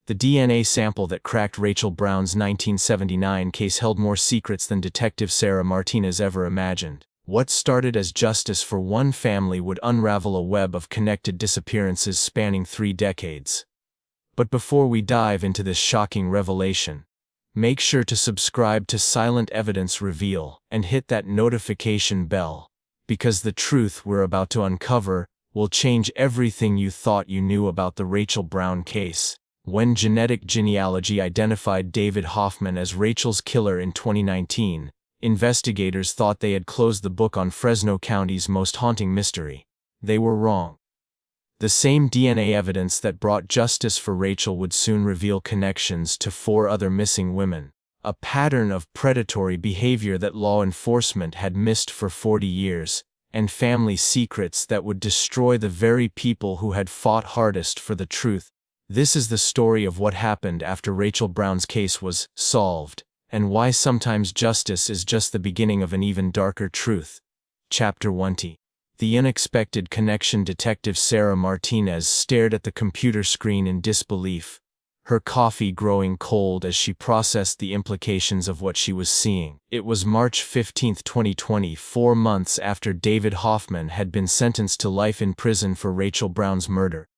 The DNA sample that cracked Rachel Brown's 1979 case held more secrets than Detective Sarah Martinez ever imagined. What started as justice for one family would unravel a web of connected disappearances spanning 3 decades. But before we dive into this shocking revelation, make sure to subscribe to Silent Evidence Reveal and hit that notification bell, because the truth we're about to uncover will change everything you thought you knew about the Rachel Brown case. When genetic genealogy identified David Hoffman as Rachel's killer in 2019, investigators thought they had closed the book on Fresno County's most haunting mystery. They were wrong. The same DNA evidence that brought justice for Rachel would soon reveal connections to 4 other missing women, a pattern of predatory behavior that law enforcement had missed for 40 years, and family secrets that would destroy the very people who had fought hardest for the truth. This is the story of what happened after Rachel Brown's case was solved, and why sometimes justice is just the beginning of an even darker truth. Chapter 20. The unexpected connection. Detective Sarah Martinez stared at the computer screen in disbelief, her coffee growing cold as she processed the implications of what she was seeing. It was March 15, 2020, 4 months after David Hoffman had been sentenced to life in prison for Rachel Brown's murder.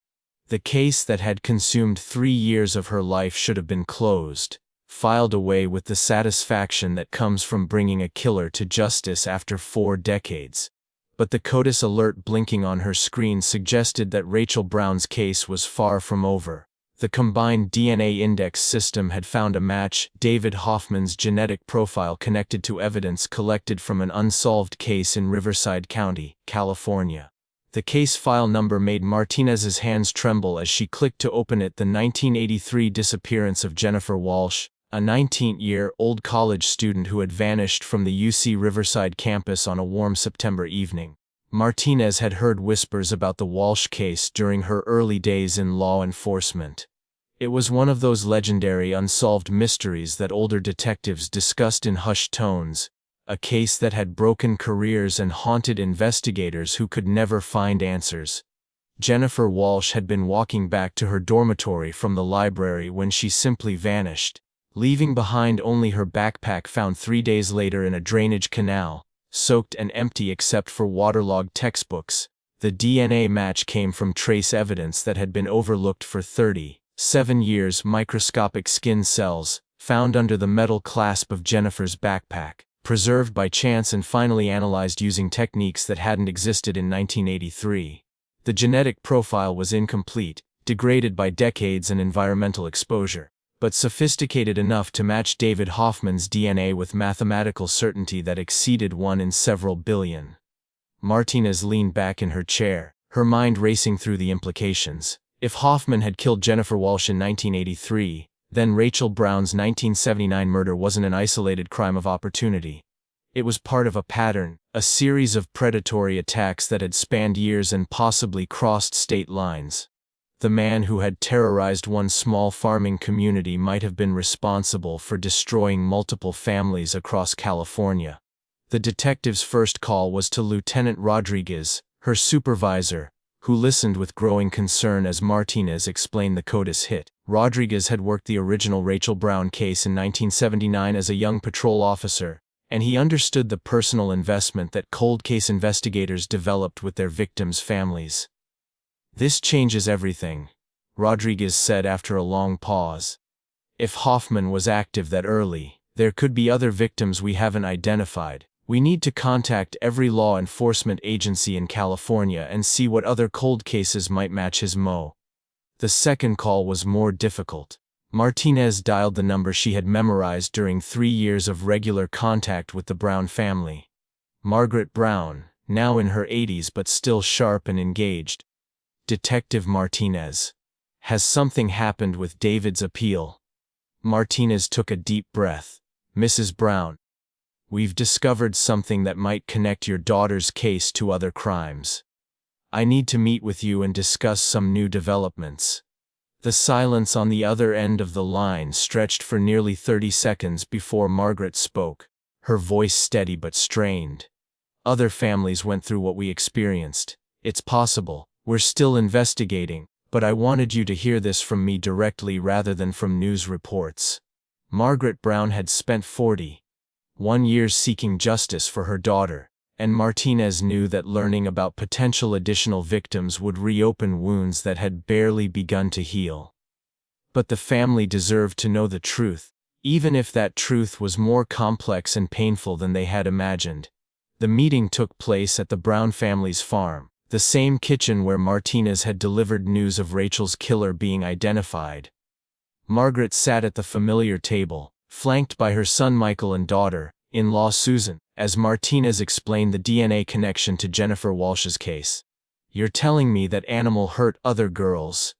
The case that had consumed 3 years of her life should have been closed, filed away with the satisfaction that comes from bringing a killer to justice after 4 decades. But the CODIS alert blinking on her screen suggested that Rachel Brown's case was far from over. The combined DNA index system had found a match: David Hoffman's genetic profile connected to evidence collected from an unsolved case in Riverside County, California. The case file number made Martinez's hands tremble as she clicked to open it. The 1983 disappearance of Jennifer Walsh, a 19-year-old college student who had vanished from the UC Riverside campus on a warm September evening. Martinez had heard whispers about the Walsh case during her early days in law enforcement. It was one of those legendary unsolved mysteries that older detectives discussed in hushed tones, a case that had broken careers and haunted investigators who could never find answers. Jennifer Walsh had been walking back to her dormitory from the library when she simply vanished, leaving behind only her backpack found 3 days later in a drainage canal, soaked and empty except for waterlogged textbooks. The DNA match came from trace evidence that had been overlooked for 37 years: microscopic skin cells, found under the metal clasp of Jennifer's backpack, preserved by chance and finally analyzed using techniques that hadn't existed in 1983. The genetic profile was incomplete, degraded by decades and environmental exposure, but sophisticated enough to match David Hoffman's DNA with mathematical certainty that exceeded 1 in several billion. Martinez leaned back in her chair, her mind racing through the implications. If Hoffman had killed Jennifer Walsh in 1983, then Rachel Brown's 1979 murder wasn't an isolated crime of opportunity. It was part of a pattern, a series of predatory attacks that had spanned years and possibly crossed state lines. The man who had terrorized one small farming community might have been responsible for destroying multiple families across California. The detective's first call was to Lieutenant Rodriguez, her supervisor, who listened with growing concern as Martinez explained the CODIS hit. Rodriguez had worked the original Rachel Brown case in 1979 as a young patrol officer, and he understood the personal investment that cold case investigators developed with their victims' families. "This changes everything," Rodriguez said after a long pause. "If Hoffman was active that early, there could be other victims we haven't identified. We need to contact every law enforcement agency in California and see what other cold cases might match his MO." The second call was more difficult. Martinez dialed the number she had memorized during 3 years of regular contact with the Brown family. Margaret Brown, now in her 80s but still sharp and engaged. "Detective Martinez. Has something happened with David's appeal?" Martinez took a deep breath. "Mrs. Brown, we've discovered something that might connect your daughter's case to other crimes. I need to meet with you and discuss some new developments." The silence on the other end of the line stretched for nearly 30 seconds before Margaret spoke, her voice steady but strained. "Other families went through what we experienced. It's possible. We're still investigating, But I wanted you to hear this from me directly rather than from news reports. Margaret Brown had spent 41 years seeking justice for her daughter, and Martinez knew that learning about potential additional victims would reopen wounds that had barely begun to heal. But the family deserved to know the truth, even if that truth was more complex and painful than they had imagined. The meeting took place at the Brown family's farm, the same kitchen where Martinez had delivered news of Rachel's killer being identified. Margaret sat at the familiar table, flanked by her son Michael and daughter-in-law Susan, as Martinez explained the DNA connection to Jennifer Walsh's case. "You're telling me that animal hurt other girls?"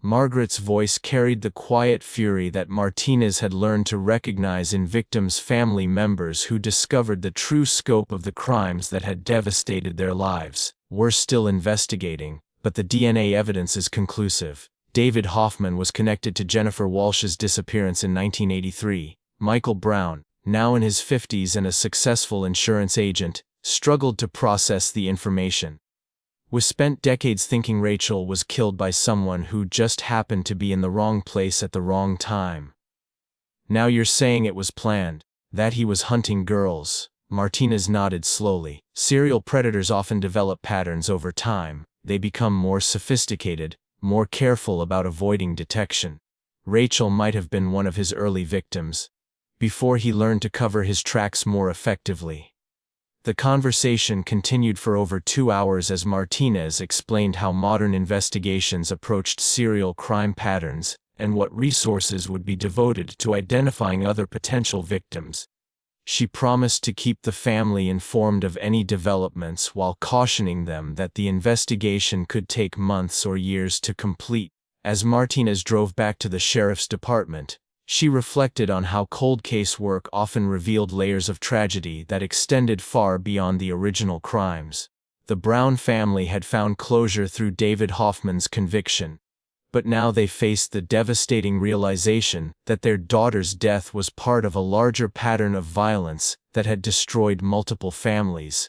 Margaret's voice carried the quiet fury that Martinez had learned to recognize in victims' family members who discovered the true scope of the crimes that had devastated their lives. "We're still investigating, but the DNA evidence is conclusive. David Hoffman was connected to Jennifer Walsh's disappearance in 1983. Michael Brown, now in his 50s and a successful insurance agent, struggled to process the information. We spent decades thinking Rachel was killed by someone who just happened to be in the wrong place at the wrong time. Now you're saying it was planned, that he was hunting girls." Martinez nodded slowly. "Serial predators often develop patterns over time. They become more sophisticated, more careful about avoiding detection. Rachel might have been one of his early victims, before he learned to cover his tracks more effectively." The conversation continued for over 2 hours as Martinez explained how modern investigations approached serial crime patterns and what resources would be devoted to identifying other potential victims. She promised to keep the family informed of any developments while cautioning them that the investigation could take months or years to complete. As Martinez drove back to the sheriff's department, she reflected on how cold case work often revealed layers of tragedy that extended far beyond the original crimes. The Brown family had found closure through David Hoffman's conviction, but now they faced the devastating realization that their daughter's death was part of a larger pattern of violence that had destroyed multiple families.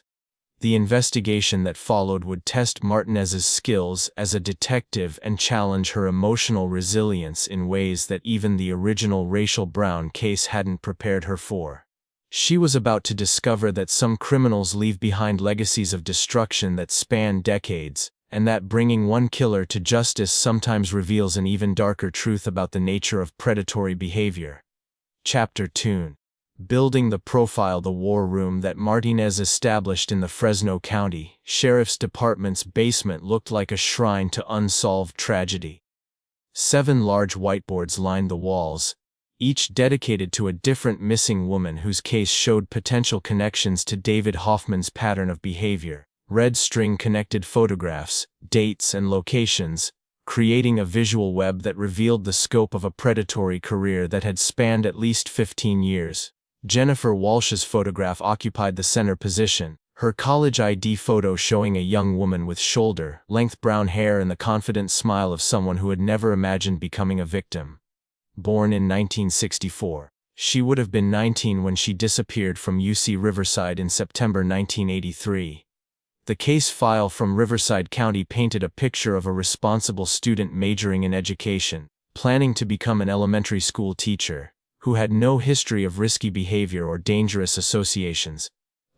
The investigation that followed would test Martinez's skills as a detective and challenge her emotional resilience in ways that even the original Rachel Brown case hadn't prepared her for. She was about to discover that some criminals leave behind legacies of destruction that span decades, and that bringing one killer to justice sometimes reveals an even darker truth about the nature of predatory behavior. Chapter 2. Building the profile. The war room that Martinez established in the Fresno County Sheriff's Department's basement looked like a shrine to unsolved tragedy. 7 large whiteboards lined the walls, each dedicated to a different missing woman whose case showed potential connections to David Hoffman's pattern of behavior. Red string connected photographs, dates, and locations, creating a visual web that revealed the scope of a predatory career that had spanned at least 15 years. Jennifer Walsh's photograph occupied the center position, her college ID photo showing a young woman with shoulder-length brown hair and the confident smile of someone who had never imagined becoming a victim. Born in 1964, she would have been 19 when she disappeared from UC Riverside in September 1983. The case file from Riverside County painted a picture of a responsible student majoring in education, planning to become an elementary school teacher, who had no history of risky behavior or dangerous associations.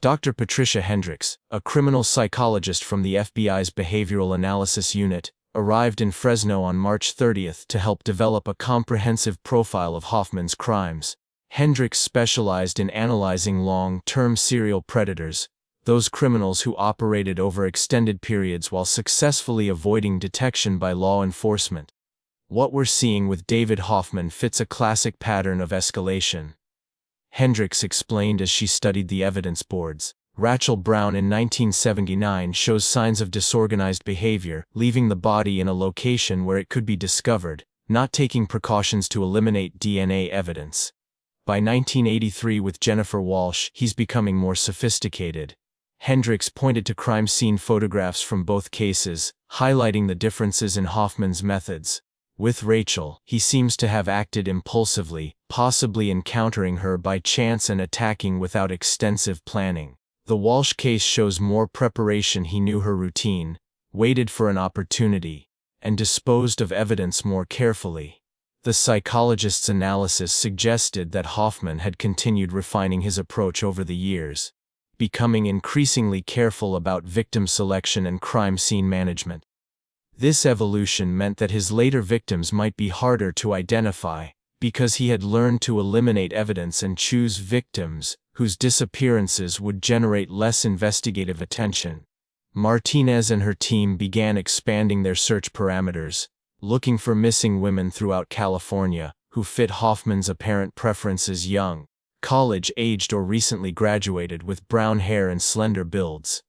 Dr. Patricia Hendricks, a criminal psychologist from the FBI's Behavioral Analysis Unit, arrived in Fresno on March 30 to help develop a comprehensive profile of Hoffman's crimes. Hendricks specialized in analyzing long-term serial predators, those criminals who operated over extended periods while successfully avoiding detection by law enforcement. "What we're seeing with David Hoffman fits a classic pattern of escalation," Hendricks explained as she studied the evidence boards. Rachel Brown in 1979 shows signs of disorganized behavior, leaving the body in a location where it could be discovered, not taking precautions to eliminate DNA evidence. By 1983 with Jennifer Walsh, he's becoming more sophisticated. Hendricks pointed to crime scene photographs from both cases, highlighting the differences in Hoffman's methods. With Rachel, he seems to have acted impulsively, possibly encountering her by chance and attacking without extensive planning. The Walsh case shows more preparation. He knew her routine, waited for an opportunity, and disposed of evidence more carefully. The psychologist's analysis suggested that Hoffman had continued refining his approach over the years, becoming increasingly careful about victim selection and crime scene management. This evolution meant that his later victims might be harder to identify, because he had learned to eliminate evidence and choose victims whose disappearances would generate less investigative attention. Martinez and her team began expanding their search parameters, looking for missing women throughout California who fit Hoffman's apparent preferences: young, college-aged or recently graduated with brown hair and slender builds.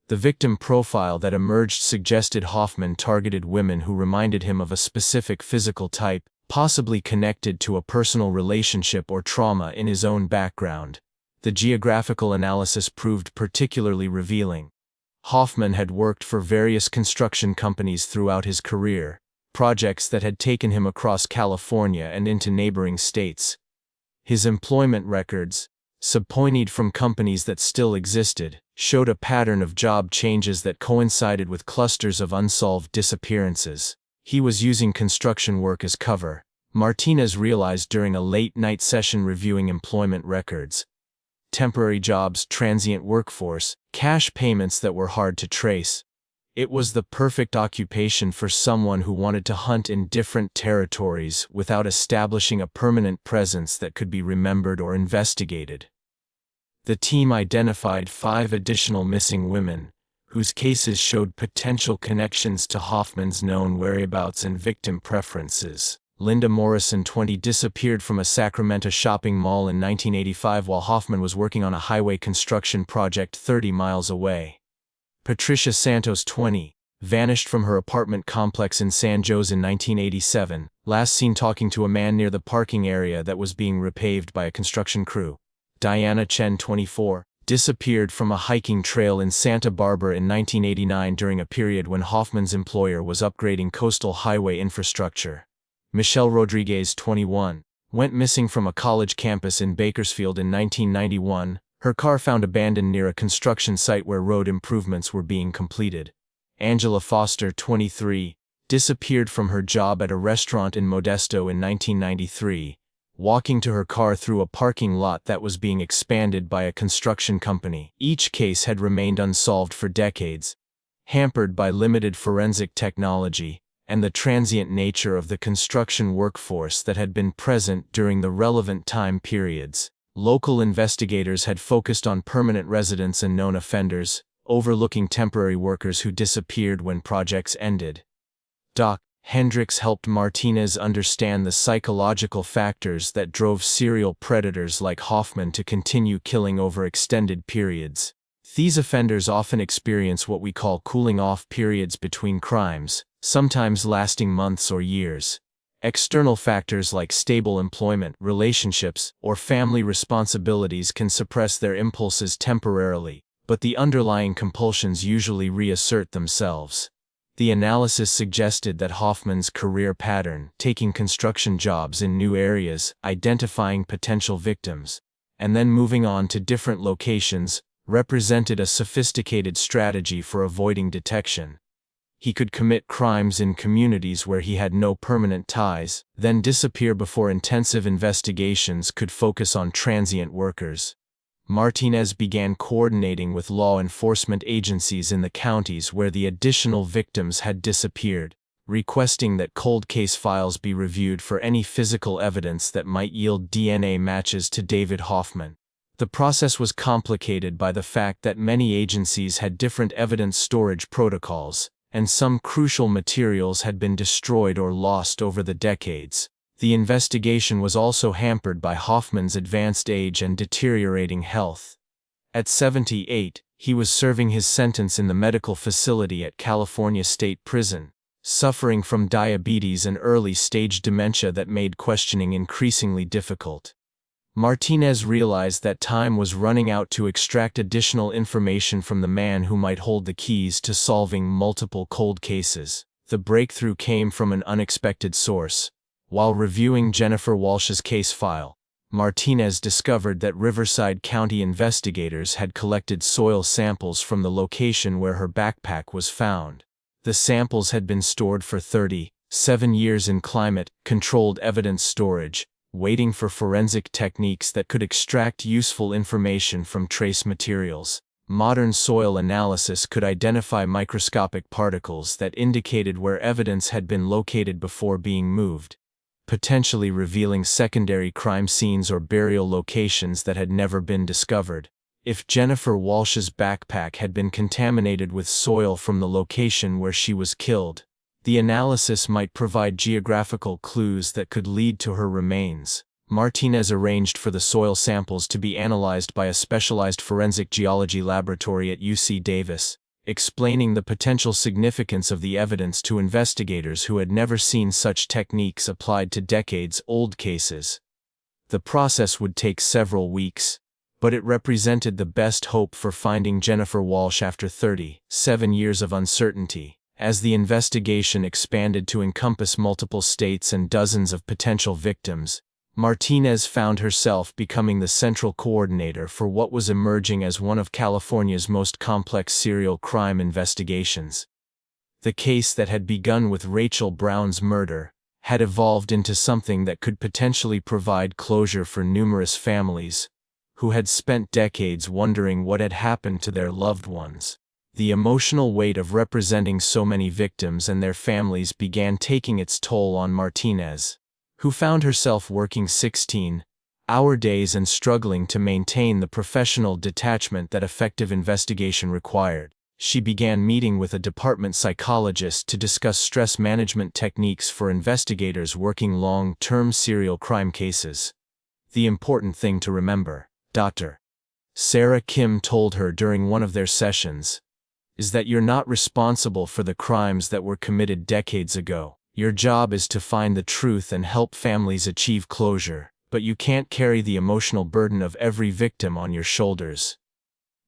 The victim profile that emerged suggested Hoffman targeted women who reminded him of a specific physical type, possibly connected to a personal relationship or trauma in his own background. The geographical analysis proved particularly revealing. Hoffman had worked for various construction companies throughout his career, projects that had taken him across California and into neighboring states. His employment records, subpoenaed from companies that still existed, showed a pattern of job changes that coincided with clusters of unsolved disappearances. He was using construction work as cover, Martinez realized during a late-night session reviewing employment records. Temporary jobs, transient workforce, cash payments that were hard to trace. It was the perfect occupation for someone who wanted to hunt in different territories without establishing a permanent presence that could be remembered or investigated. The team identified 5 additional missing women, whose cases showed potential connections to Hoffman's known whereabouts and victim preferences. Linda Morrison, 20, disappeared from a Sacramento shopping mall in 1985 while Hoffman was working on a highway construction project 30 miles away. Patricia Santos, 20, vanished from her apartment complex in San Jose in 1987, last seen talking to a man near the parking area that was being repaved by a construction crew. Diana Chen, 24, disappeared from a hiking trail in Santa Barbara in 1989 during a period when Hoffman's employer was upgrading coastal highway infrastructure. Michelle Rodriguez, 21, went missing from a college campus in Bakersfield in 1991, her car found abandoned near a construction site where road improvements were being completed. Angela Foster, 23, disappeared from her job at a restaurant in Modesto in 1993, walking to her car through a parking lot that was being expanded by a construction company. Each case had remained unsolved for decades, hampered by limited forensic technology and the transient nature of the construction workforce that had been present during the relevant time periods. Local investigators had focused on permanent residents and known offenders, overlooking temporary workers who disappeared when projects ended. Doc Hendricks helped Martinez understand the psychological factors that drove serial predators like Hoffman to continue killing over extended periods. These offenders often experience what we call cooling-off periods between crimes, sometimes lasting months or years. External factors like stable employment, relationships, or family responsibilities can suppress their impulses temporarily, but the underlying compulsions usually reassert themselves. The analysis suggested that Hoffman's career pattern, taking construction jobs in new areas, identifying potential victims, and then moving on to different locations, represented a sophisticated strategy for avoiding detection. He could commit crimes in communities where he had no permanent ties, then disappear before intensive investigations could focus on transient workers. Martinez began coordinating with law enforcement agencies in the counties where the additional victims had disappeared, requesting that cold case files be reviewed for any physical evidence that might yield DNA matches to David Hoffman. The process was complicated by the fact that many agencies had different evidence storage protocols, and some crucial materials had been destroyed or lost over the decades. The investigation was also hampered by Hoffman's advanced age and deteriorating health. At 78, he was serving his sentence in the medical facility at California State Prison, suffering from diabetes and early-stage dementia that made questioning increasingly difficult. Martinez realized that time was running out to extract additional information from the man who might hold the keys to solving multiple cold cases. The breakthrough came from an unexpected source. While reviewing Jennifer Walsh's case file, Martinez discovered that Riverside County investigators had collected soil samples from the location where her backpack was found. The samples had been stored for 37 years in climate-controlled evidence storage, waiting for forensic techniques that could extract useful information from trace materials. Modern soil analysis could identify microscopic particles that indicated where evidence had been located before being moved, potentially revealing secondary crime scenes or burial locations that had never been discovered. If Jennifer Walsh's backpack had been contaminated with soil from the location where she was killed, the analysis might provide geographical clues that could lead to her remains. Martinez arranged for the soil samples to be analyzed by a specialized forensic geology laboratory at UC Davis, explaining the potential significance of the evidence to investigators who had never seen such techniques applied to decades-old cases. The process would take several weeks, but it represented the best hope for finding Jennifer Walsh after 37 years of uncertainty. As the investigation expanded to encompass multiple states and dozens of potential victims, Martinez found herself becoming the central coordinator for what was emerging as one of California's most complex serial crime investigations. The case that had begun with Rachel Brown's murder had evolved into something that could potentially provide closure for numerous families who had spent decades wondering what had happened to their loved ones. The emotional weight of representing so many victims and their families began taking its toll on Martinez, who found herself working 16-hour days and struggling to maintain the professional detachment that effective investigation required. She began meeting with a department psychologist to discuss stress management techniques for investigators working long-term serial crime cases. The important thing to remember, Dr. Sarah Kim told her during one of their sessions, is that you're not responsible for the crimes that were committed decades ago. Your job is to find the truth and help families achieve closure, but you can't carry the emotional burden of every victim on your shoulders.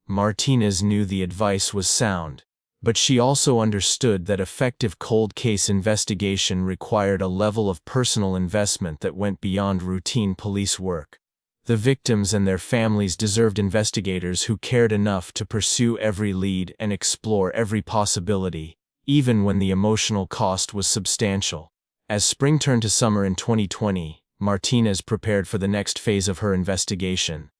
Martinez knew the advice was sound, but she also understood that effective cold case investigation required a level of personal investment that went beyond routine police work. The victims and their families deserved investigators who cared enough to pursue every lead and explore every possibility, even when the emotional cost was substantial. As spring turned to summer in 2020, Martinez prepared for the next phase of her investigation,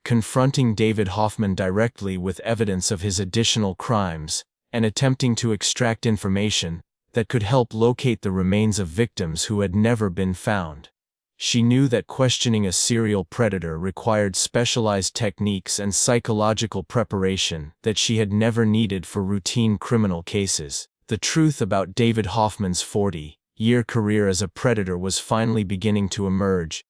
confronting David Hoffman directly with evidence of his additional crimes, and attempting to extract information that could help locate the remains of victims who had never been found. She knew that questioning a serial predator required specialized techniques and psychological preparation that she had never needed for routine criminal cases. The truth about David Hoffman's 40-year career as a predator was finally beginning to emerge,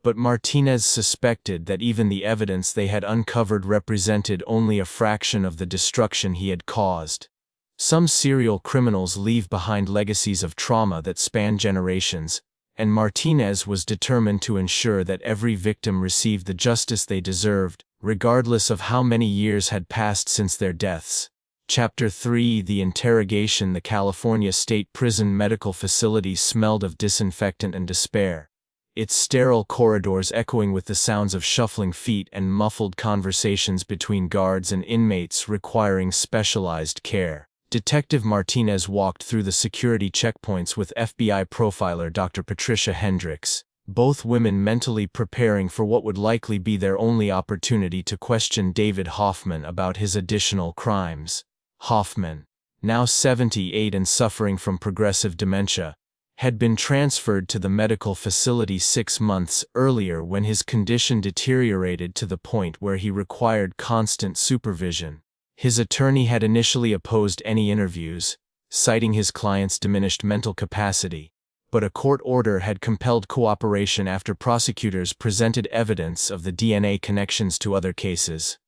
but Martinez suspected that even the evidence they had uncovered represented only a fraction of the destruction he had caused. Some serial criminals leave behind legacies of trauma that span generations, and Martinez was determined to ensure that every victim received the justice they deserved, regardless of how many years had passed since their deaths. Chapter 3: The Interrogation. The California State Prison Medical Facility smelled of disinfectant and despair, its sterile corridors echoing with the sounds of shuffling feet and muffled conversations between guards and inmates requiring specialized care. Detective Martinez walked through the security checkpoints with FBI profiler Dr. Patricia Hendricks, both women mentally preparing for what would likely be their only opportunity to question David Hoffman about his additional crimes. Hoffman, now 78 and suffering from progressive dementia, had been transferred to the medical facility 6 months earlier when his condition deteriorated to the point where he required constant supervision. His attorney had initially opposed any interviews, citing his client's diminished mental capacity, but a court order had compelled cooperation after prosecutors presented evidence of the DNA connections to other cases.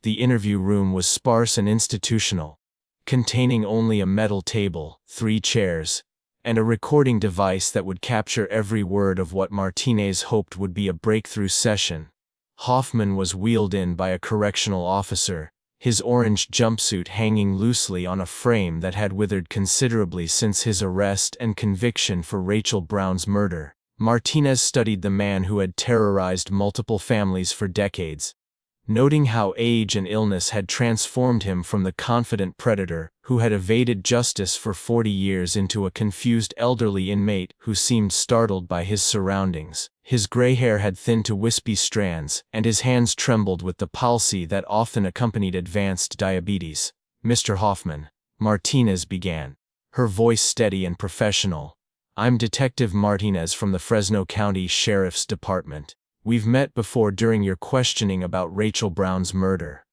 The interview room was sparse and institutional, containing only a metal table, 3 chairs, and a recording device that would capture every word of what Martinez hoped would be a breakthrough session. Hoffman was wheeled in by a correctional officer, his orange jumpsuit hanging loosely on a frame that had withered considerably since his arrest and conviction for Rachel Brown's murder. Martinez studied the man who had terrorized multiple families for decades, noting how age and illness had transformed him from the confident predator who had evaded justice for 40 years into a confused elderly inmate who seemed startled by his surroundings. His gray hair had thinned to wispy strands, and his hands trembled with the palsy that often accompanied advanced diabetes. "Mr. Hoffman," Martinez began, her voice steady and professional. "I'm Detective Martinez from the Fresno County Sheriff's Department. We've met before during your questioning about Rachel Brown's murder."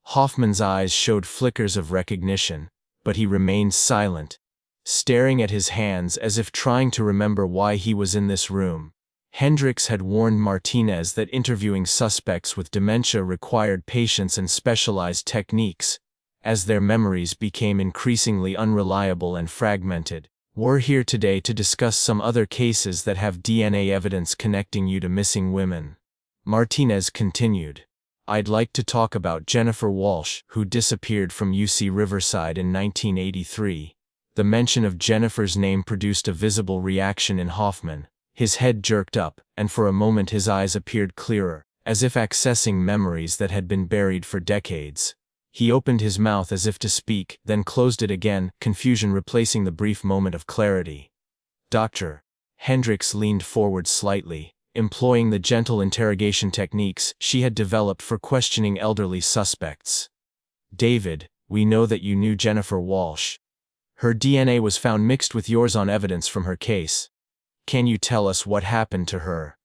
Hoffman's eyes showed flickers of recognition, but he remained silent, staring at his hands as if trying to remember why he was in this room. Hendricks had warned Martinez that interviewing suspects with dementia required patience and specialized techniques, as their memories became increasingly unreliable and fragmented. "We're here today to discuss some other cases that have DNA evidence connecting you to missing women," Martinez continued. "I'd like to talk about Jennifer Walsh, who disappeared from UC Riverside in 1983. The mention of Jennifer's name produced a visible reaction in Hoffman. His head jerked up, and for a moment his eyes appeared clearer, as if accessing memories that had been buried for decades. He opened his mouth as if to speak, then closed it again, confusion replacing the brief moment of clarity. "Doctor." Hendricks leaned forward slightly, employing the gentle interrogation techniques she had developed for questioning elderly suspects. "David, we know that you knew Jennifer Walsh. Her DNA was found mixed with yours on evidence from her case. Can you tell us what happened to her?"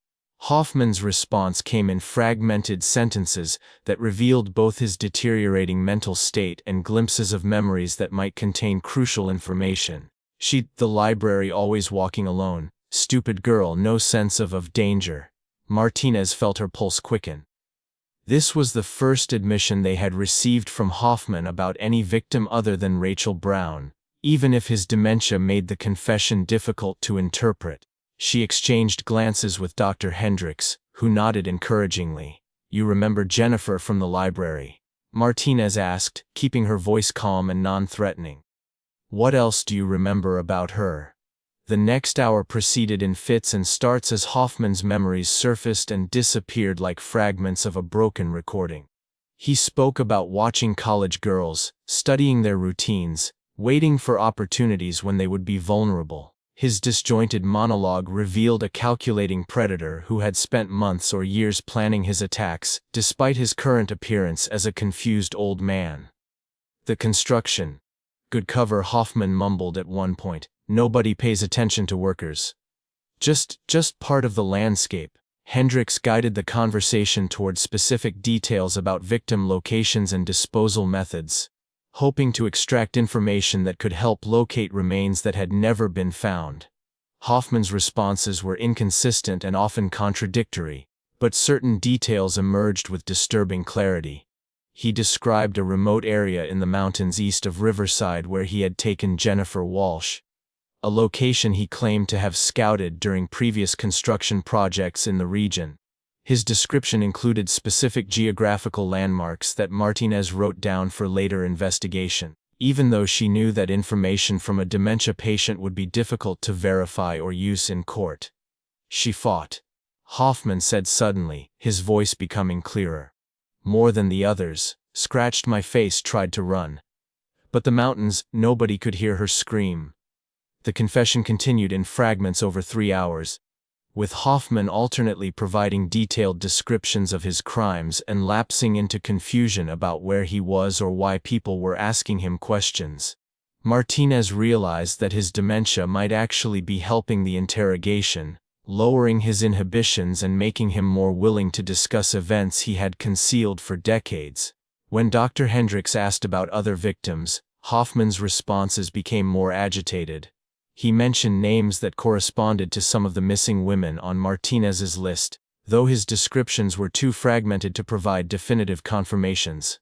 Hoffman's response came in fragmented sentences that revealed both his deteriorating mental state and glimpses of memories that might contain crucial information. "The library, always walking alone. Stupid girl, no sense of danger." Martinez felt her pulse quicken. This was the first admission they had received from Hoffman about any victim other than Rachel Brown, even if his dementia made the confession difficult to interpret. She exchanged glances with Dr. Hendricks, who nodded encouragingly. "You remember Jennifer from the library?" Martinez asked, keeping her voice calm and non-threatening. "What else do you remember about her?" The next hour proceeded in fits and starts as Hoffman's memories surfaced and disappeared like fragments of a broken recording. He spoke about watching college girls, studying their routines, waiting for opportunities when they would be vulnerable. His disjointed monologue revealed a calculating predator who had spent months or years planning his attacks, despite his current appearance as a confused old man. "The construction. Good cover," Hoffman mumbled at one point. "Nobody pays attention to workers. Just part of the landscape." Hendricks guided the conversation toward specific details about victim locations and disposal methods, hoping to extract information that could help locate remains that had never been found. Hoffman's responses were inconsistent and often contradictory, but certain details emerged with disturbing clarity. He described a remote area in the mountains east of Riverside where he had taken Jennifer Walsh, a location he claimed to have scouted during previous construction projects in the region. His description included specific geographical landmarks that Martinez wrote down for later investigation, even though she knew that information from a dementia patient would be difficult to verify or use in court. "She fought," Hoffman said suddenly, his voice becoming clearer. "More than the others. Scratched my face, tried to run. But the mountains, nobody could hear her scream." The confession continued in fragments over 3 hours, with Hoffman alternately providing detailed descriptions of his crimes and lapsing into confusion about where he was or why people were asking him questions. Martinez realized that his dementia might actually be helping the interrogation, lowering his inhibitions and making him more willing to discuss events he had concealed for decades. When Dr. Hendricks asked about other victims, Hoffman's responses became more agitated. He mentioned names that corresponded to some of the missing women on Martinez's list, though his descriptions were too fragmented to provide definitive confirmations.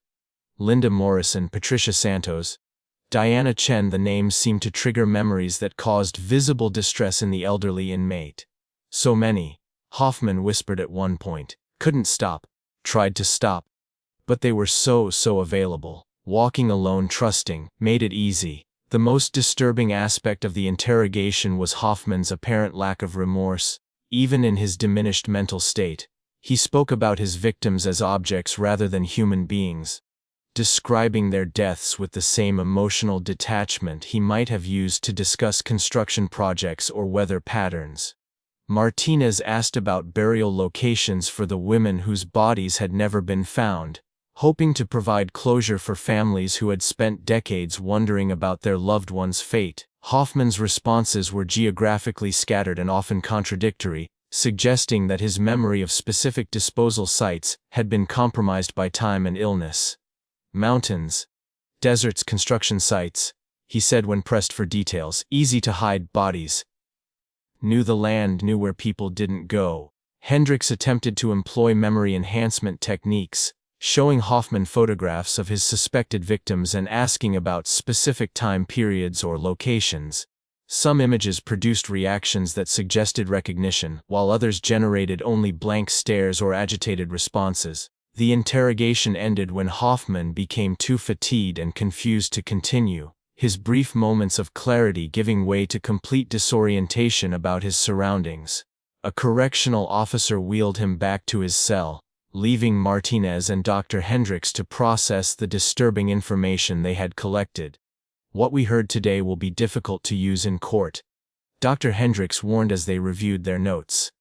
Linda Morrison, Patricia Santos, Diana Chen. The names seemed to trigger memories that caused visible distress in the elderly inmate. "So many," Hoffman whispered at one point. "Couldn't stop. Tried to stop. But they were so available. Walking alone, trusting, made it easy." The most disturbing aspect of the interrogation was Hoffman's apparent lack of remorse, even in his diminished mental state. He spoke about his victims as objects rather than human beings, describing their deaths with the same emotional detachment he might have used to discuss construction projects or weather patterns. Martinez asked about burial locations for the women whose bodies had never been found, hoping to provide closure for families who had spent decades wondering about their loved one's fate. Hoffman's responses were geographically scattered and often contradictory, suggesting that his memory of specific disposal sites had been compromised by time and illness. Mountains, deserts, construction sites, he said when pressed for details, easy to hide bodies. Knew the land, knew where people didn't go. Hendricks attempted to employ memory enhancement techniques, showing Hoffman photographs of his suspected victims and asking about specific time periods or locations. Some images produced reactions that suggested recognition, while others generated only blank stares or agitated responses. The interrogation ended when Hoffman became too fatigued and confused to continue, his brief moments of clarity giving way to complete disorientation about his surroundings. A correctional officer wheeled him back to his cell, leaving Martinez and Dr. Hendricks to process the disturbing information they had collected. What we heard today will be difficult to use in court, Dr. Hendricks warned as they reviewed their notes.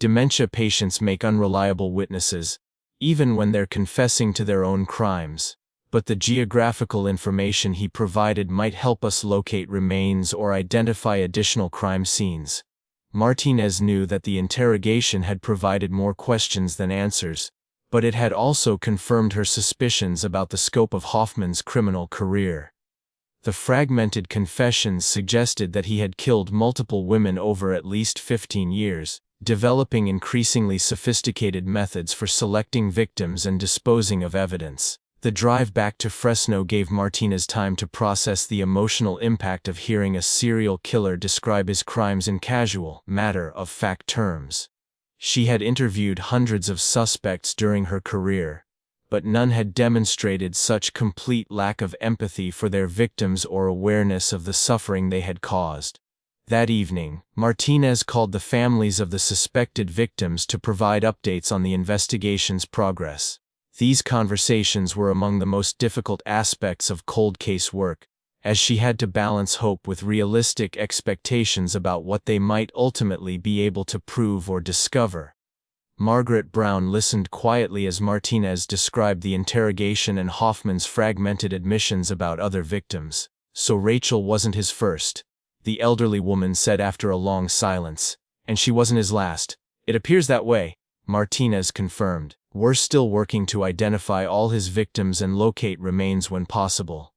Dementia patients make unreliable witnesses, even when they're confessing to their own crimes, but the geographical information he provided might help us locate remains or identify additional crime scenes. Martinez knew that the interrogation had provided more questions than answers, but it had also confirmed her suspicions about the scope of Hoffman's criminal career. The fragmented confessions suggested that he had killed multiple women over at least 15 years, developing increasingly sophisticated methods for selecting victims and disposing of evidence. The drive back to Fresno gave Martinez time to process the emotional impact of hearing a serial killer describe his crimes in casual, matter-of-fact terms. She had interviewed hundreds of suspects during her career, but none had demonstrated such complete lack of empathy for their victims or awareness of the suffering they had caused. That evening, Martinez called the families of the suspected victims to provide updates on the investigation's progress. These conversations were among the most difficult aspects of cold case work, as she had to balance hope with realistic expectations about what they might ultimately be able to prove or discover. Margaret Brown listened quietly as Martinez described the interrogation and Hoffman's fragmented admissions about other victims. So Rachel wasn't his first, the elderly woman said after a long silence, and she wasn't his last. It appears that way, Martinez confirmed. We're still working to identify all his victims and locate remains when possible.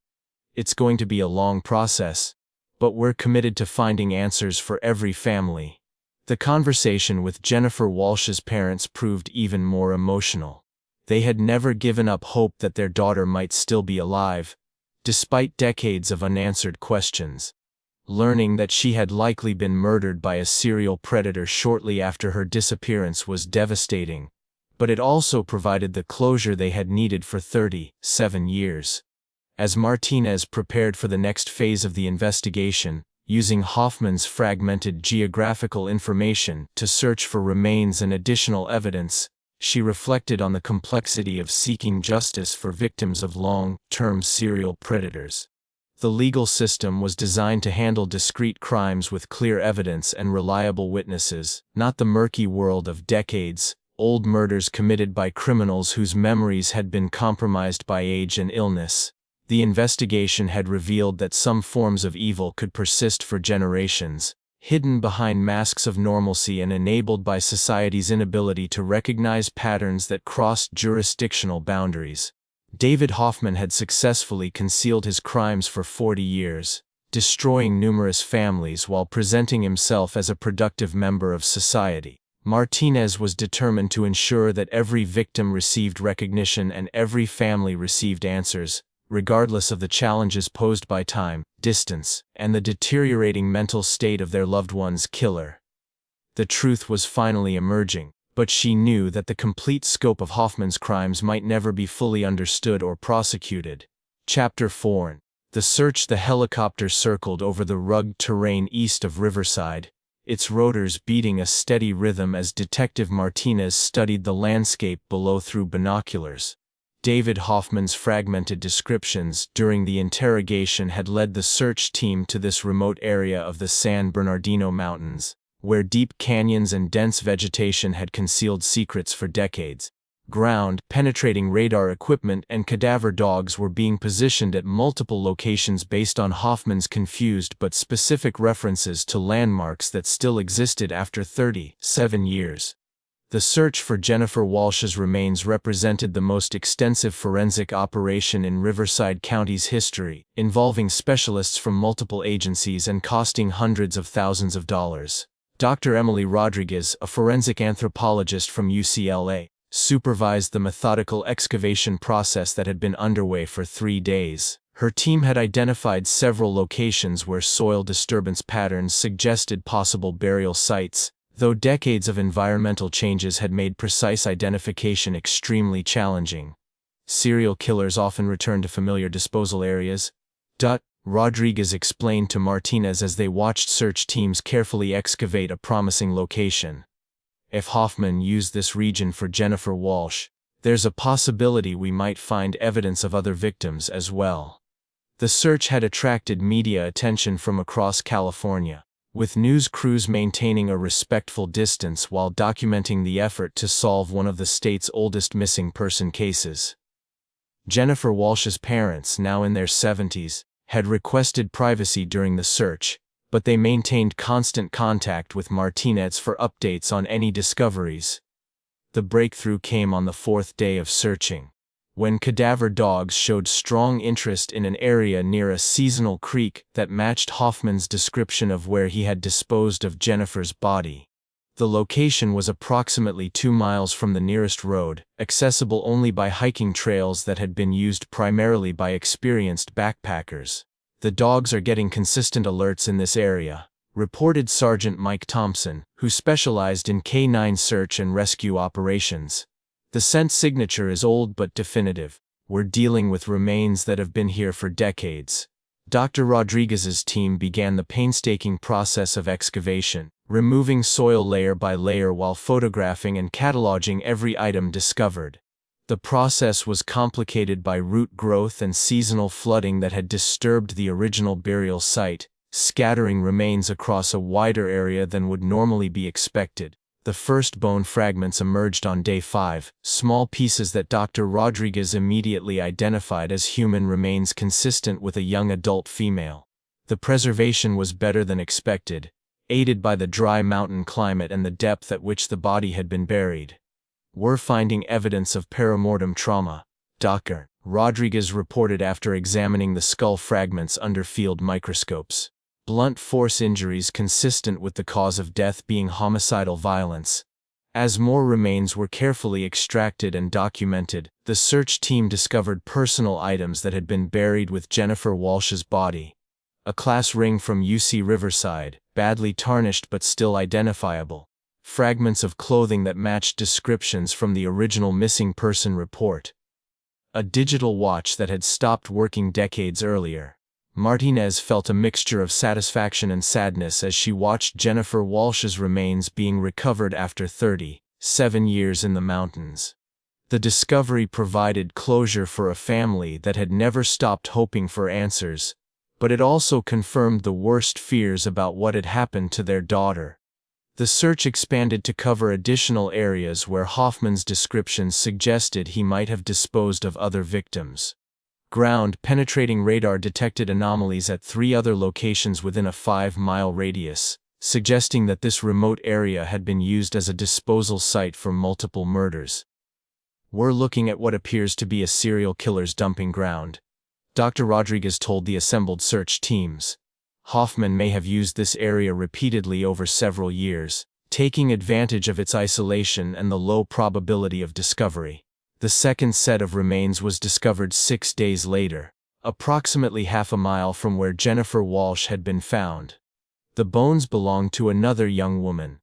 It's going to be a long process, but we're committed to finding answers for every family. The conversation with Jennifer Walsh's parents proved even more emotional. They had never given up hope that their daughter might still be alive, despite decades of unanswered questions. Learning that she had likely been murdered by a serial predator shortly after her disappearance was devastating, but it also provided the closure they had needed for 37 years. As Martinez prepared for the next phase of the investigation, using Hoffman's fragmented geographical information to search for remains and additional evidence, she reflected on the complexity of seeking justice for victims of long-term serial predators. The legal system was designed to handle discrete crimes with clear evidence and reliable witnesses, not the murky world of decades-old murders committed by criminals whose memories had been compromised by age and illness. The investigation had revealed that some forms of evil could persist for generations, hidden behind masks of normalcy and enabled by society's inability to recognize patterns that crossed jurisdictional boundaries. David Hoffman had successfully concealed his crimes for 40 years, destroying numerous families while presenting himself as a productive member of society. Martinez was determined to ensure that every victim received recognition and every family received answers, regardless of the challenges posed by time, distance, and the deteriorating mental state of their loved one's killer. The truth was finally emerging, but she knew that the complete scope of Hoffman's crimes might never be fully understood or prosecuted. Chapter 4. The search. The helicopter circled over the rugged terrain east of Riverside, its rotors beating a steady rhythm as Detective Martinez studied the landscape below through binoculars. David Hoffman's fragmented descriptions during the interrogation had led the search team to this remote area of the San Bernardino Mountains, where deep canyons and dense vegetation had concealed secrets for decades. Ground-penetrating radar equipment and cadaver dogs were being positioned at multiple locations based on Hoffman's confused but specific references to landmarks that still existed after 37 years. The search for Jennifer Walsh's remains represented the most extensive forensic operation in Riverside County's history, involving specialists from multiple agencies and costing hundreds of thousands of dollars. Dr. Emily Rodriguez, a forensic anthropologist from UCLA, supervised the methodical excavation process that had been underway for 3 days. Her team had identified several locations where soil disturbance patterns suggested possible burial sites, though decades of environmental changes had made precise identification extremely challenging. Serial killers often return to familiar disposal areas. Rodriguez explained to Martinez as they watched search teams carefully excavate a promising location. If Hoffman used this region for Jennifer Walsh, there's a possibility we might find evidence of other victims as well. The search had attracted media attention from across California, with news crews maintaining a respectful distance while documenting the effort to solve one of the state's oldest missing person cases. Jennifer Walsh's parents, now in their 70s, had requested privacy during the search, but they maintained constant contact with Martinez for updates on any discoveries. The breakthrough came on the 4th day of searching, when cadaver dogs showed strong interest in an area near a seasonal creek that matched Hoffman's description of where he had disposed of Jennifer's body. The location was approximately 2 miles from the nearest road, accessible only by hiking trails that had been used primarily by experienced backpackers. "The dogs are getting consistent alerts in this area," reported Sergeant Mike Thompson, who specialized in K-9 search and rescue operations. "The scent signature is old but definitive. We're dealing with remains that have been here for decades." Dr. Rodriguez's team began the painstaking process of excavation, removing soil layer by layer while photographing and cataloging every item discovered. The process was complicated by root growth and seasonal flooding that had disturbed the original burial site, scattering remains across a wider area than would normally be expected. The first bone fragments emerged on day 5, small pieces that Dr. Rodriguez immediately identified as human remains consistent with a young adult female. The preservation was better than expected, aided by the dry mountain climate and the depth at which the body had been buried. "We're finding evidence of perimortem trauma," Dr. Rodriguez reported after examining the skull fragments under field microscopes. "Blunt force injuries consistent with the cause of death being homicidal violence." As more remains were carefully extracted and documented, the search team discovered personal items that had been buried with Jennifer Walsh's body. A class ring from UC Riverside, badly tarnished but still identifiable. Fragments of clothing that matched descriptions from the original missing person report. A digital watch that had stopped working decades earlier. Martinez felt a mixture of satisfaction and sadness as she watched Jennifer Walsh's remains being recovered after 37 years in the mountains. The discovery provided closure for a family that had never stopped hoping for answers, but it also confirmed the worst fears about what had happened to their daughter. The search expanded to cover additional areas where Hoffman's descriptions suggested he might have disposed of other victims. Ground-penetrating radar detected anomalies at 3 other locations within a 5-mile radius, suggesting that this remote area had been used as a disposal site for multiple murders. "We're looking at what appears to be a serial killer's dumping ground," Dr. Rodriguez told the assembled search teams. Hoffman may have used this area repeatedly over several years, taking advantage of its isolation and the low probability of discovery. The second set of remains was discovered 6 days later, approximately half a mile from where Jennifer Walsh had been found. The bones belonged to another young woman.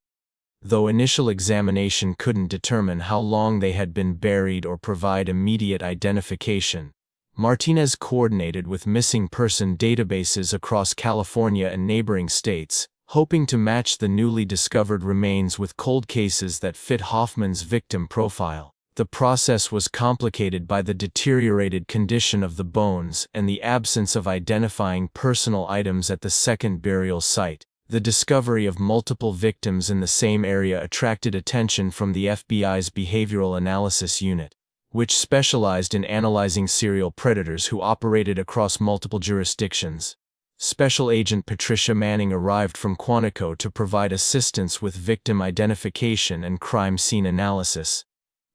Though initial examination couldn't determine how long they had been buried or provide immediate identification, Martinez coordinated with missing person databases across California and neighboring states, hoping to match the newly discovered remains with cold cases that fit Hoffman's victim profile. The process was complicated by the deteriorated condition of the bones and the absence of identifying personal items at the second burial site. The discovery of multiple victims in the same area attracted attention from the FBI's Behavioral Analysis Unit, which specialized in analyzing serial predators who operated across multiple jurisdictions. Special Agent Patricia Manning arrived from Quantico to provide assistance with victim identification and crime scene analysis.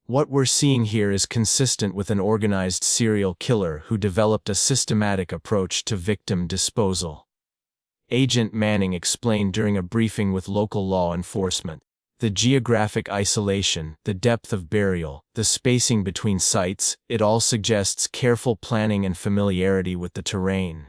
What we're seeing here is consistent with an organized serial killer who developed a systematic approach to victim disposal. Agent Manning explained during a briefing with local law enforcement. The geographic isolation, the depth of burial, the spacing between sites, it all suggests careful planning and familiarity with the terrain.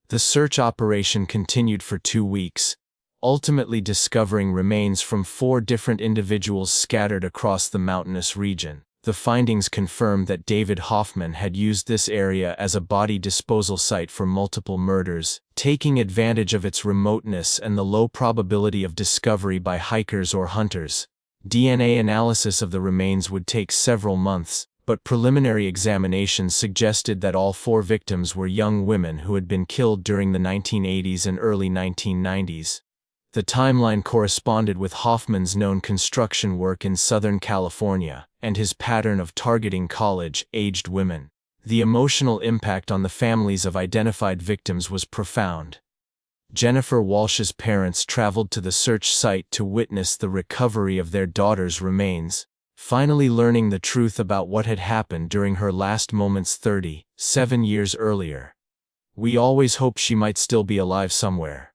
The search operation continued for 2 weeks, ultimately discovering remains from 4 different individuals scattered across the mountainous region. The findings confirmed that David Hoffman had used this area as a body disposal site for multiple murders, taking advantage of its remoteness and the low probability of discovery by hikers or hunters. DNA analysis of the remains would take several months, but preliminary examinations suggested that all 4 victims were young women who had been killed during the 1980s and early 1990s. The timeline corresponded with Hoffman's known construction work in Southern California and his pattern of targeting college-aged women. The emotional impact on the families of identified victims was profound. Jennifer Walsh's parents traveled to the search site to witness the recovery of their daughter's remains, finally learning the truth about what had happened during her last moments 37 years earlier. "We always hoped she might still be alive somewhere,"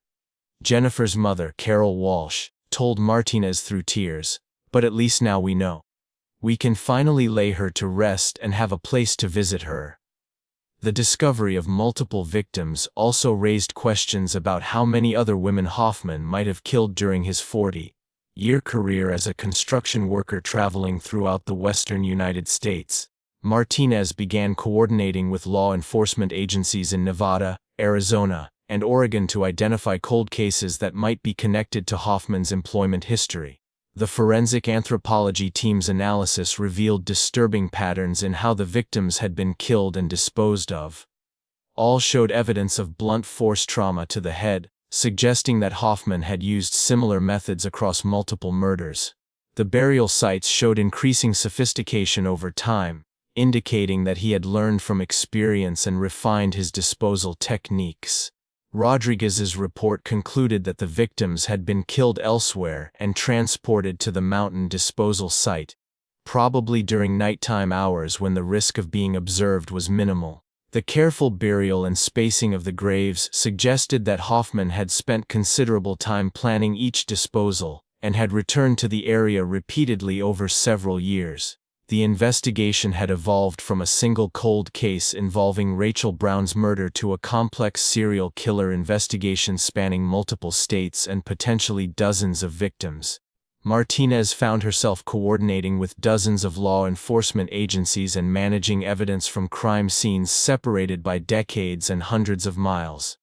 Jennifer's mother, Carol Walsh, told Martinez through tears, "but at least now we know. We can finally lay her to rest and have a place to visit her." The discovery of multiple victims also raised questions about how many other women Hoffman might have killed during his 40-year career as a construction worker traveling throughout the western United States. Martinez began coordinating with law enforcement agencies in Nevada, Arizona, and Oregon to identify cold cases that might be connected to Hoffman's employment history. The forensic anthropology team's analysis revealed disturbing patterns in how the victims had been killed and disposed of. All showed evidence of blunt force trauma to the head, suggesting that Hoffman had used similar methods across multiple murders. The burial sites showed increasing sophistication over time, indicating that he had learned from experience and refined his disposal techniques. Rodriguez's report concluded that the victims had been killed elsewhere and transported to the mountain disposal site, probably during nighttime hours when the risk of being observed was minimal. The careful burial and spacing of the graves suggested that Hoffman had spent considerable time planning each disposal and had returned to the area repeatedly over several years. The investigation had evolved from a single cold case involving Rachel Brown's murder to a complex serial killer investigation spanning multiple states and potentially dozens of victims. Martinez found herself coordinating with dozens of law enforcement agencies and managing evidence from crime scenes separated by decades and hundreds of miles.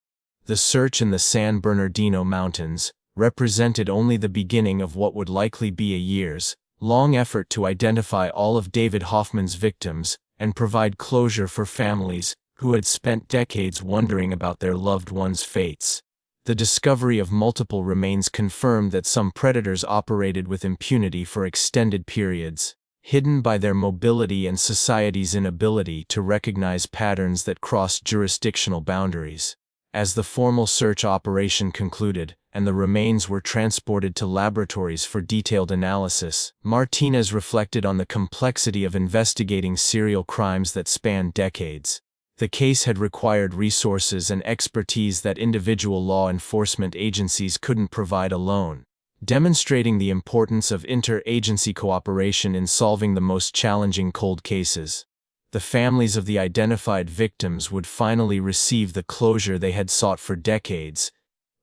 The search in the San Bernardino Mountains represented only the beginning of what would likely be a years-long effort to identify all of David Hoffman's victims and provide closure for families who had spent decades wondering about their loved ones' fates. The discovery of multiple remains confirmed that some predators operated with impunity for extended periods, hidden by their mobility and society's inability to recognize patterns that crossed jurisdictional boundaries. As the formal search operation concluded, and the remains were transported to laboratories for detailed analysis, Martinez reflected on the complexity of investigating serial crimes that spanned decades. The case had required resources and expertise that individual law enforcement agencies couldn't provide alone, demonstrating the importance of inter-agency cooperation in solving the most challenging cold cases. The families of the identified victims would finally receive the closure they had sought for decades,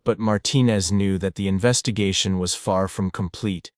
but Martinez knew that the investigation was far from complete.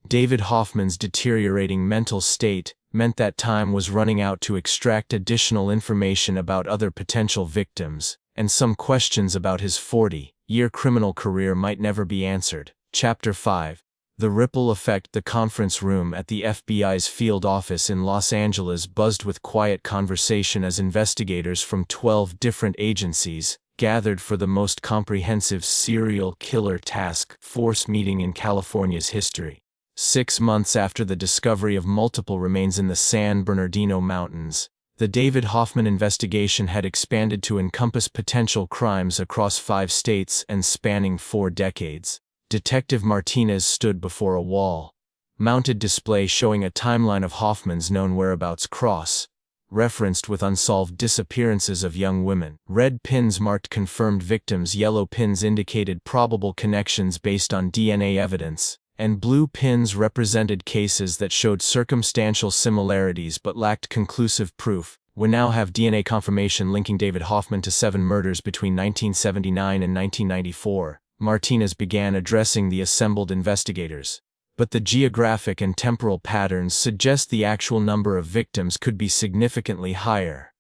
David Hoffman's deteriorating mental state meant that time was running out to extract additional information about other potential victims, and some questions about his 40 year criminal career might never be answered. Chapter 5. The ripple effect. The conference room at the FBI's field office in Los Angeles buzzed with quiet conversation as investigators from 12 different agencies gathered for the most comprehensive serial killer task force meeting in California's history. 6 months after the discovery of multiple remains in the San Bernardino Mountains, the David Hoffman investigation had expanded to encompass potential crimes across 5 states and spanning 4 decades. Detective Martinez stood before a wall-mounted display showing a timeline of Hoffman's known whereabouts cross-referenced with unsolved disappearances of young women. Red pins marked confirmed victims, yellow pins indicated probable connections based on DNA evidence, and blue pins represented cases that showed circumstantial similarities but lacked conclusive proof. We now have DNA confirmation linking David Hoffman to 7 murders between 1979 and 1994. Martinez began addressing the assembled investigators. But the geographic and temporal patterns suggest the actual number of victims could be significantly higher.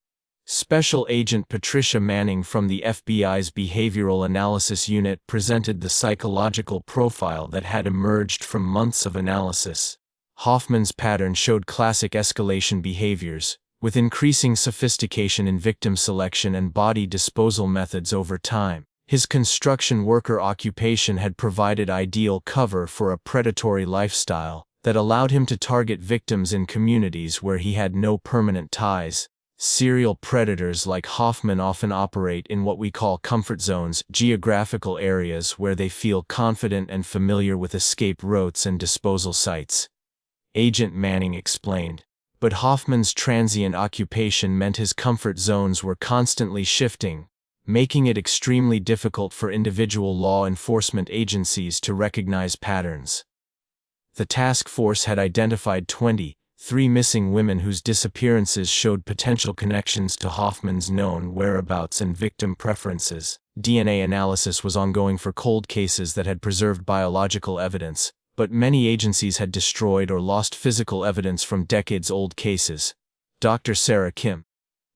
Special Agent Patricia Manning from the FBI's Behavioral Analysis Unit presented the psychological profile that had emerged from months of analysis. Hoffman's pattern showed classic escalation behaviors, with increasing sophistication in victim selection and body disposal methods over time. His construction worker occupation had provided ideal cover for a predatory lifestyle that allowed him to target victims in communities where he had no permanent ties. Serial predators like Hoffman often operate in what we call comfort zones, geographical areas where they feel confident and familiar with escape routes and disposal sites. Agent Manning explained. But Hoffman's transient occupation meant his comfort zones were constantly shifting, making it extremely difficult for individual law enforcement agencies to recognize patterns. The task force had identified 23 missing women whose disappearances showed potential connections to Hoffman's known whereabouts and victim preferences. DNA analysis was ongoing for cold cases that had preserved biological evidence, but many agencies had destroyed or lost physical evidence from decades-old cases. Dr. Sarah Kim,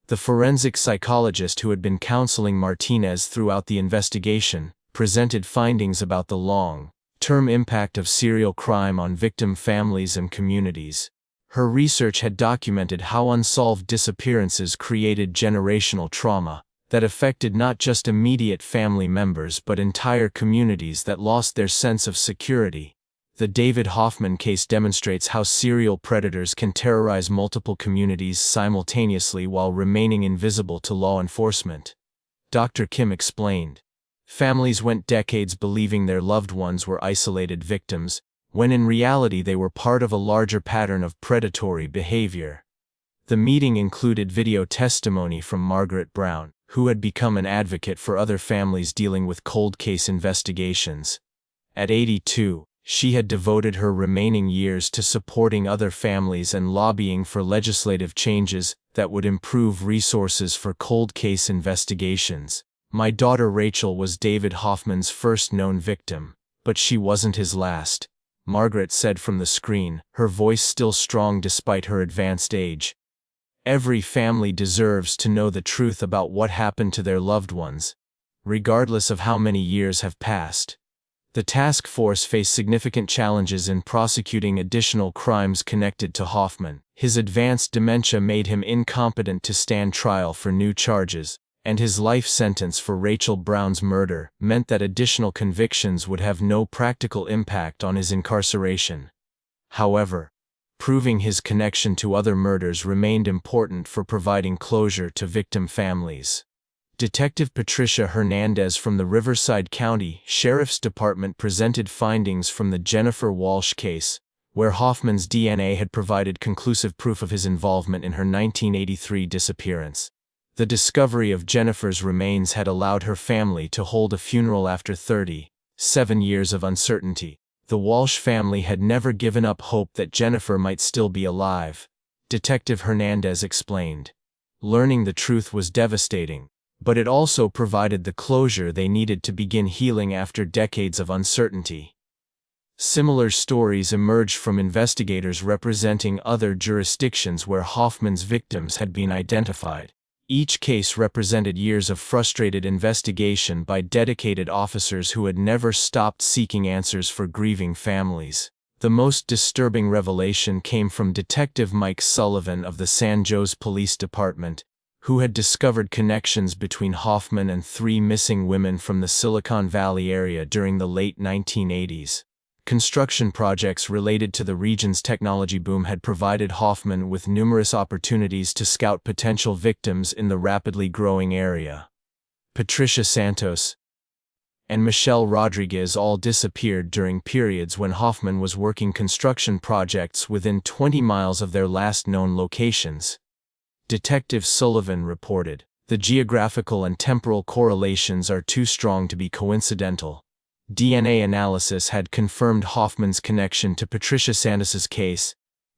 the forensic psychologist who had been counseling Martinez throughout the investigation, presented findings about the long-term impact of serial crime on victim families and communities. Her research had documented how unsolved disappearances created generational trauma that affected not just immediate family members but entire communities that lost their sense of security. The David Hoffman case demonstrates how serial predators can terrorize multiple communities simultaneously while remaining invisible to law enforcement. Dr. Kim explained. Families went decades believing their loved ones were isolated victims, when in reality they were part of a larger pattern of predatory behavior. The meeting included video testimony from Margaret Brown, who had become an advocate for other families dealing with cold case investigations. At 82, she had devoted her remaining years to supporting other families and lobbying for legislative changes that would improve resources for cold case investigations. My daughter Rachel was David Hoffman's first known victim, but she wasn't his last, Margaret said from the screen, her voice still strong despite her advanced age. Every family deserves to know the truth about what happened to their loved ones, regardless of how many years have passed. The task force faced significant challenges in prosecuting additional crimes connected to Hoffman. His advanced dementia made him incompetent to stand trial for new charges, and his life sentence for Rachel Brown's murder meant that additional convictions would have no practical impact on his incarceration. However, proving his connection to other murders remained important for providing closure to victim families. Detective Patricia Hernandez from the Riverside County Sheriff's Department presented findings from the Jennifer Walsh case, where Hoffman's DNA had provided conclusive proof of his involvement in her 1983 disappearance. The discovery of Jennifer's remains had allowed her family to hold a funeral after 37 years of uncertainty. The Walsh family had never given up hope that Jennifer might still be alive, Detective Hernandez explained. Learning the truth was devastating, but it also provided the closure they needed to begin healing after decades of uncertainty. Similar stories emerged from investigators representing other jurisdictions where Hoffman's victims had been identified. Each case represented years of frustrated investigation by dedicated officers who had never stopped seeking answers for grieving families. The most disturbing revelation came from Detective Mike Sullivan of the San Jose Police Department, who had discovered connections between Hoffman and 3 missing women from the Silicon Valley area during the late 1980s. Construction projects related to the region's technology boom had provided Hoffman with numerous opportunities to scout potential victims in the rapidly growing area. Patricia Santos and Michelle Rodriguez all disappeared during periods when Hoffman was working construction projects within 20 miles of their last known locations. Detective Sullivan reported, "The geographical and temporal correlations are too strong to be coincidental." DNA analysis had confirmed Hoffman's connection to Patricia Santos's case,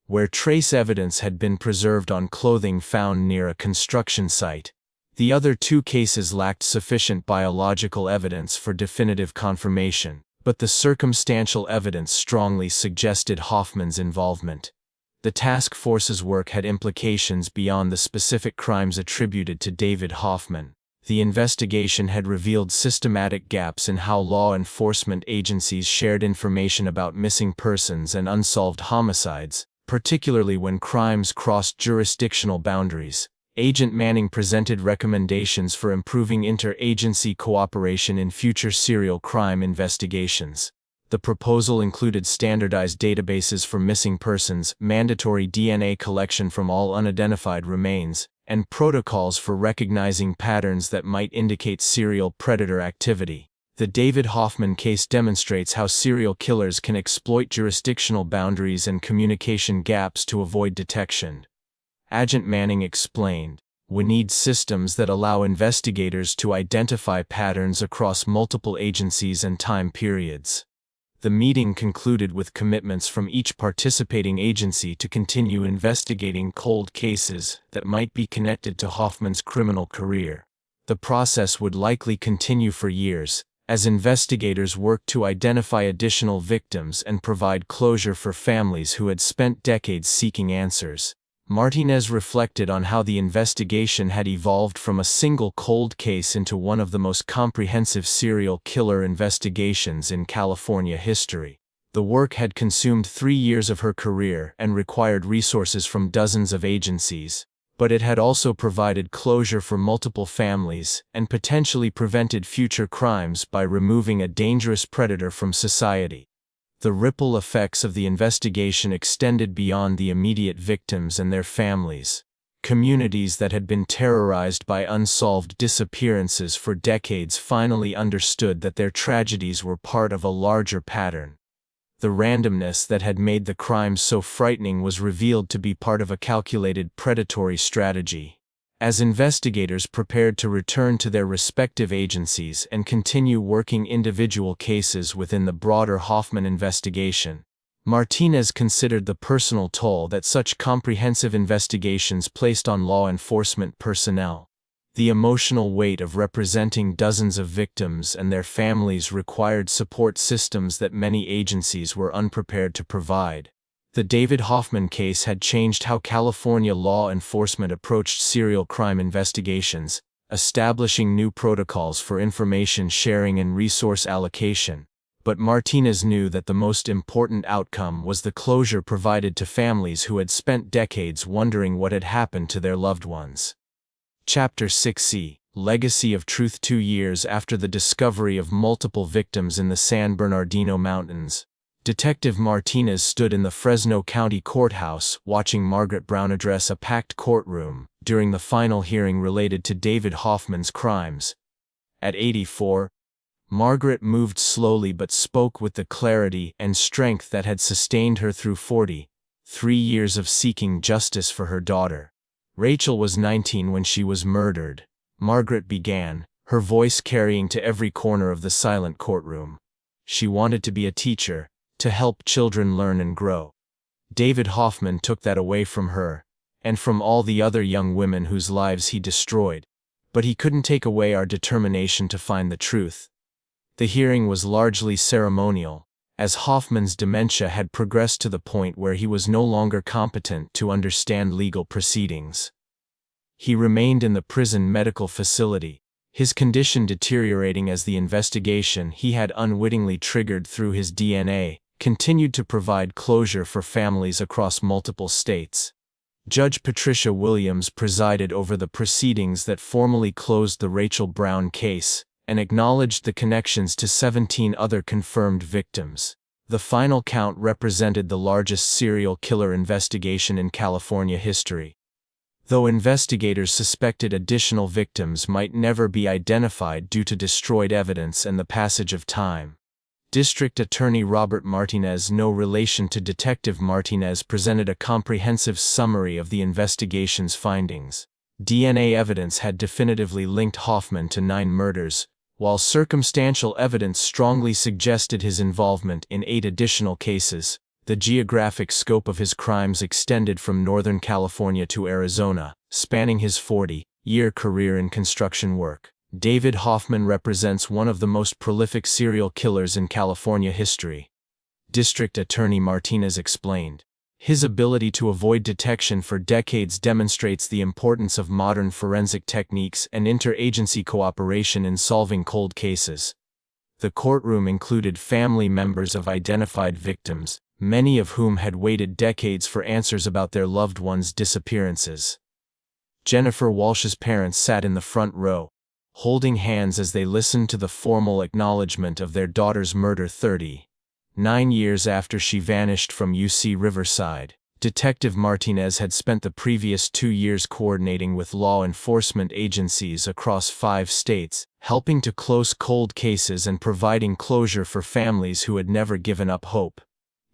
where trace evidence had been preserved on clothing found near a construction site. The other 2 cases lacked sufficient biological evidence for definitive confirmation, but the circumstantial evidence strongly suggested Hoffman's involvement. The task force's work had implications beyond the specific crimes attributed to David Hoffman. The investigation had revealed systematic gaps in how law enforcement agencies shared information about missing persons and unsolved homicides, particularly when crimes crossed jurisdictional boundaries. Agent Manning presented recommendations for improving interagency cooperation in future serial crime investigations. The proposal included standardized databases for missing persons, mandatory DNA collection from all unidentified remains, and protocols for recognizing patterns that might indicate serial predator activity. The David Hoffman case demonstrates how serial killers can exploit jurisdictional boundaries and communication gaps to avoid detection. Agent Manning explained, "We need systems that allow investigators to identify patterns across multiple agencies and time periods." The meeting concluded with commitments from each participating agency to continue investigating cold cases that might be connected to Hoffman's criminal career. The process would likely continue for years, as investigators worked to identify additional victims and provide closure for families who had spent decades seeking answers. Martinez reflected on how the investigation had evolved from a single cold case into one of the most comprehensive serial killer investigations in California history. The work had consumed 3 years of her career and required resources from dozens of agencies, but it had also provided closure for multiple families and potentially prevented future crimes by removing a dangerous predator from society. The ripple effects of the investigation extended beyond the immediate victims and their families. Communities that had been terrorized by unsolved disappearances for decades finally understood that their tragedies were part of a larger pattern. The randomness that had made the crimes so frightening was revealed to be part of a calculated predatory strategy. As investigators prepared to return to their respective agencies and continue working individual cases within the broader Hoffman investigation, Martinez considered the personal toll that such comprehensive investigations placed on law enforcement personnel. The emotional weight of representing dozens of victims and their families required support systems that many agencies were unprepared to provide. The David Hoffman case had changed how California law enforcement approached serial crime investigations, establishing new protocols for information sharing and resource allocation. But Martinez knew that the most important outcome was the closure provided to families who had spent decades wondering what had happened to their loved ones. Chapter 6C, Legacy of Truth. 2 years after the discovery of multiple victims in the San Bernardino Mountains, Detective Martinez stood in the Fresno County Courthouse watching Margaret Brown address a packed courtroom during the final hearing related to David Hoffman's crimes. At 84, Margaret moved slowly but spoke with the clarity and strength that had sustained her through 43 years of seeking justice for her daughter. Rachel was 19 when she was murdered, Margaret began, her voice carrying to every corner of the silent courtroom. She wanted to be a teacher, to help children learn and grow. David Hoffman took that away from her, and from all the other young women whose lives he destroyed. But he couldn't take away our determination to find the truth. The hearing was largely ceremonial, as Hoffman's dementia had progressed to the point where he was no longer competent to understand legal proceedings. He remained in the prison medical facility, his condition deteriorating as the investigation he had unwittingly triggered through his DNA continued to provide closure for families across multiple states. Judge Patricia Williams presided over the proceedings that formally closed the Rachel Brown case and acknowledged the connections to 17 other confirmed victims. The final count represented the largest serial killer investigation in California history. Though investigators suspected additional victims might never be identified due to destroyed evidence and the passage of time, District Attorney Robert Martinez, no relation to Detective Martinez, presented a comprehensive summary of the investigation's findings. DNA evidence had definitively linked Hoffman to 9 murders, while circumstantial evidence strongly suggested his involvement in 8 additional cases. The geographic scope of his crimes extended from Northern California to Arizona, spanning his 40-year career in construction work. David Hoffman represents one of the most prolific serial killers in California history. District Attorney Martinez explained. His ability to avoid detection for decades demonstrates the importance of modern forensic techniques and interagency cooperation in solving cold cases. The courtroom included family members of identified victims, many of whom had waited decades for answers about their loved ones' disappearances. Jennifer Walsh's parents sat in the front row, holding hands as they listened to the formal acknowledgement of their daughter's murder 39 years after she vanished from UC Riverside. Detective Martinez had spent the previous 2 years coordinating with law enforcement agencies across 5 states, helping to close cold cases and providing closure for families who had never given up hope.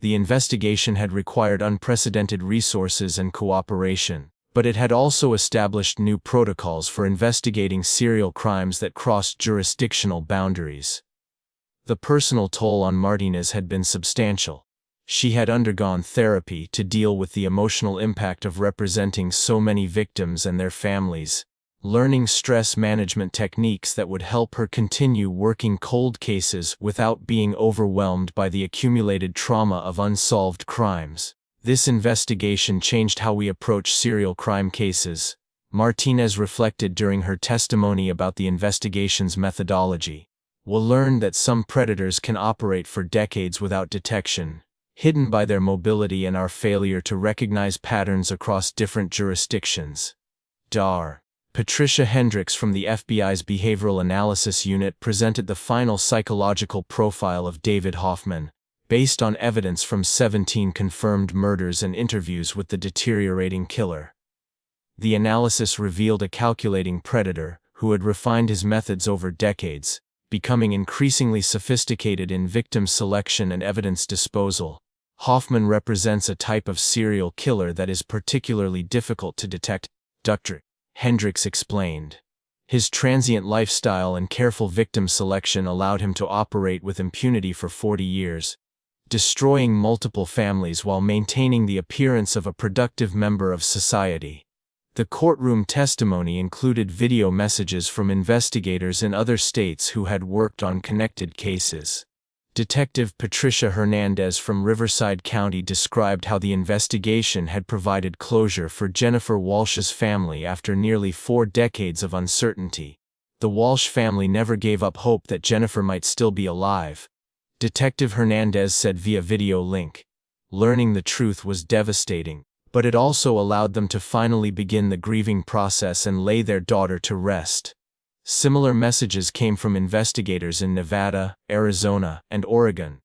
The investigation had required unprecedented resources and cooperation, but it had also established new protocols for investigating serial crimes that crossed jurisdictional boundaries. The personal toll on Martinez had been substantial. She had undergone therapy to deal with the emotional impact of representing so many victims and their families, learning stress management techniques that would help her continue working cold cases without being overwhelmed by the accumulated trauma of unsolved crimes. This investigation changed how we approach serial crime cases, Martinez reflected during her testimony about the investigation's methodology. We'll learn that some predators can operate for decades without detection, hidden by their mobility and our failure to recognize patterns across different jurisdictions. Dr. Patricia Hendricks from the FBI's Behavioral Analysis Unit presented the final psychological profile of David Hoffman, based on evidence from 17 confirmed murders and interviews with the deteriorating killer. The analysis revealed a calculating predator who had refined his methods over decades, becoming increasingly sophisticated in victim selection and evidence disposal. Hoffman represents a type of serial killer that is particularly difficult to detect, Dr. Hendricks explained. His transient lifestyle and careful victim selection allowed him to operate with impunity for 40 years, destroying multiple families while maintaining the appearance of a productive member of society. The courtroom testimony included video messages from investigators in other states who had worked on connected cases. Detective Patricia Hernandez from Riverside County described how the investigation had provided closure for Jennifer Walsh's family after nearly 4 decades of uncertainty. The Walsh family never gave up hope that Jennifer might still be alive. Detective Hernandez said via video link, "Learning the truth was devastating, but it also allowed them to finally begin the grieving process and lay their daughter to rest." Similar messages came from investigators in Nevada, Arizona, and Oregon,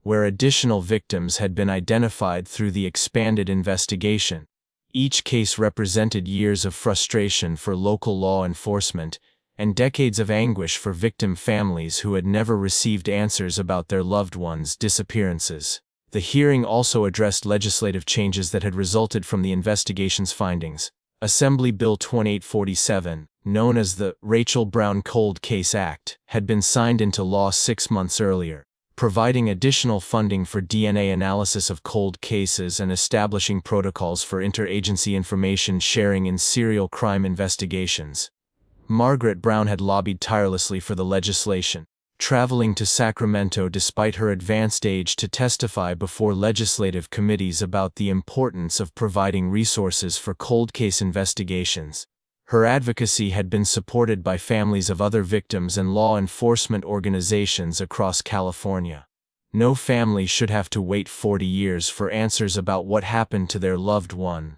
where additional victims had been identified through the expanded investigation. Each case represented years of frustration for local law enforcement and decades of anguish for victim families who had never received answers about their loved ones' disappearances. The hearing also addressed legislative changes that had resulted from the investigation's findings. Assembly Bill 2847, known as the Rachel Brown Cold Case Act, had been signed into law 6 months earlier, providing additional funding for DNA analysis of cold cases and establishing protocols for interagency information sharing in serial crime investigations. Margaret Brown had lobbied tirelessly for the legislation, traveling to Sacramento despite her advanced age to testify before legislative committees about the importance of providing resources for cold case investigations. Her advocacy had been supported by families of other victims and law enforcement organizations across California. No family should have to wait 40 years for answers about what happened to their loved one.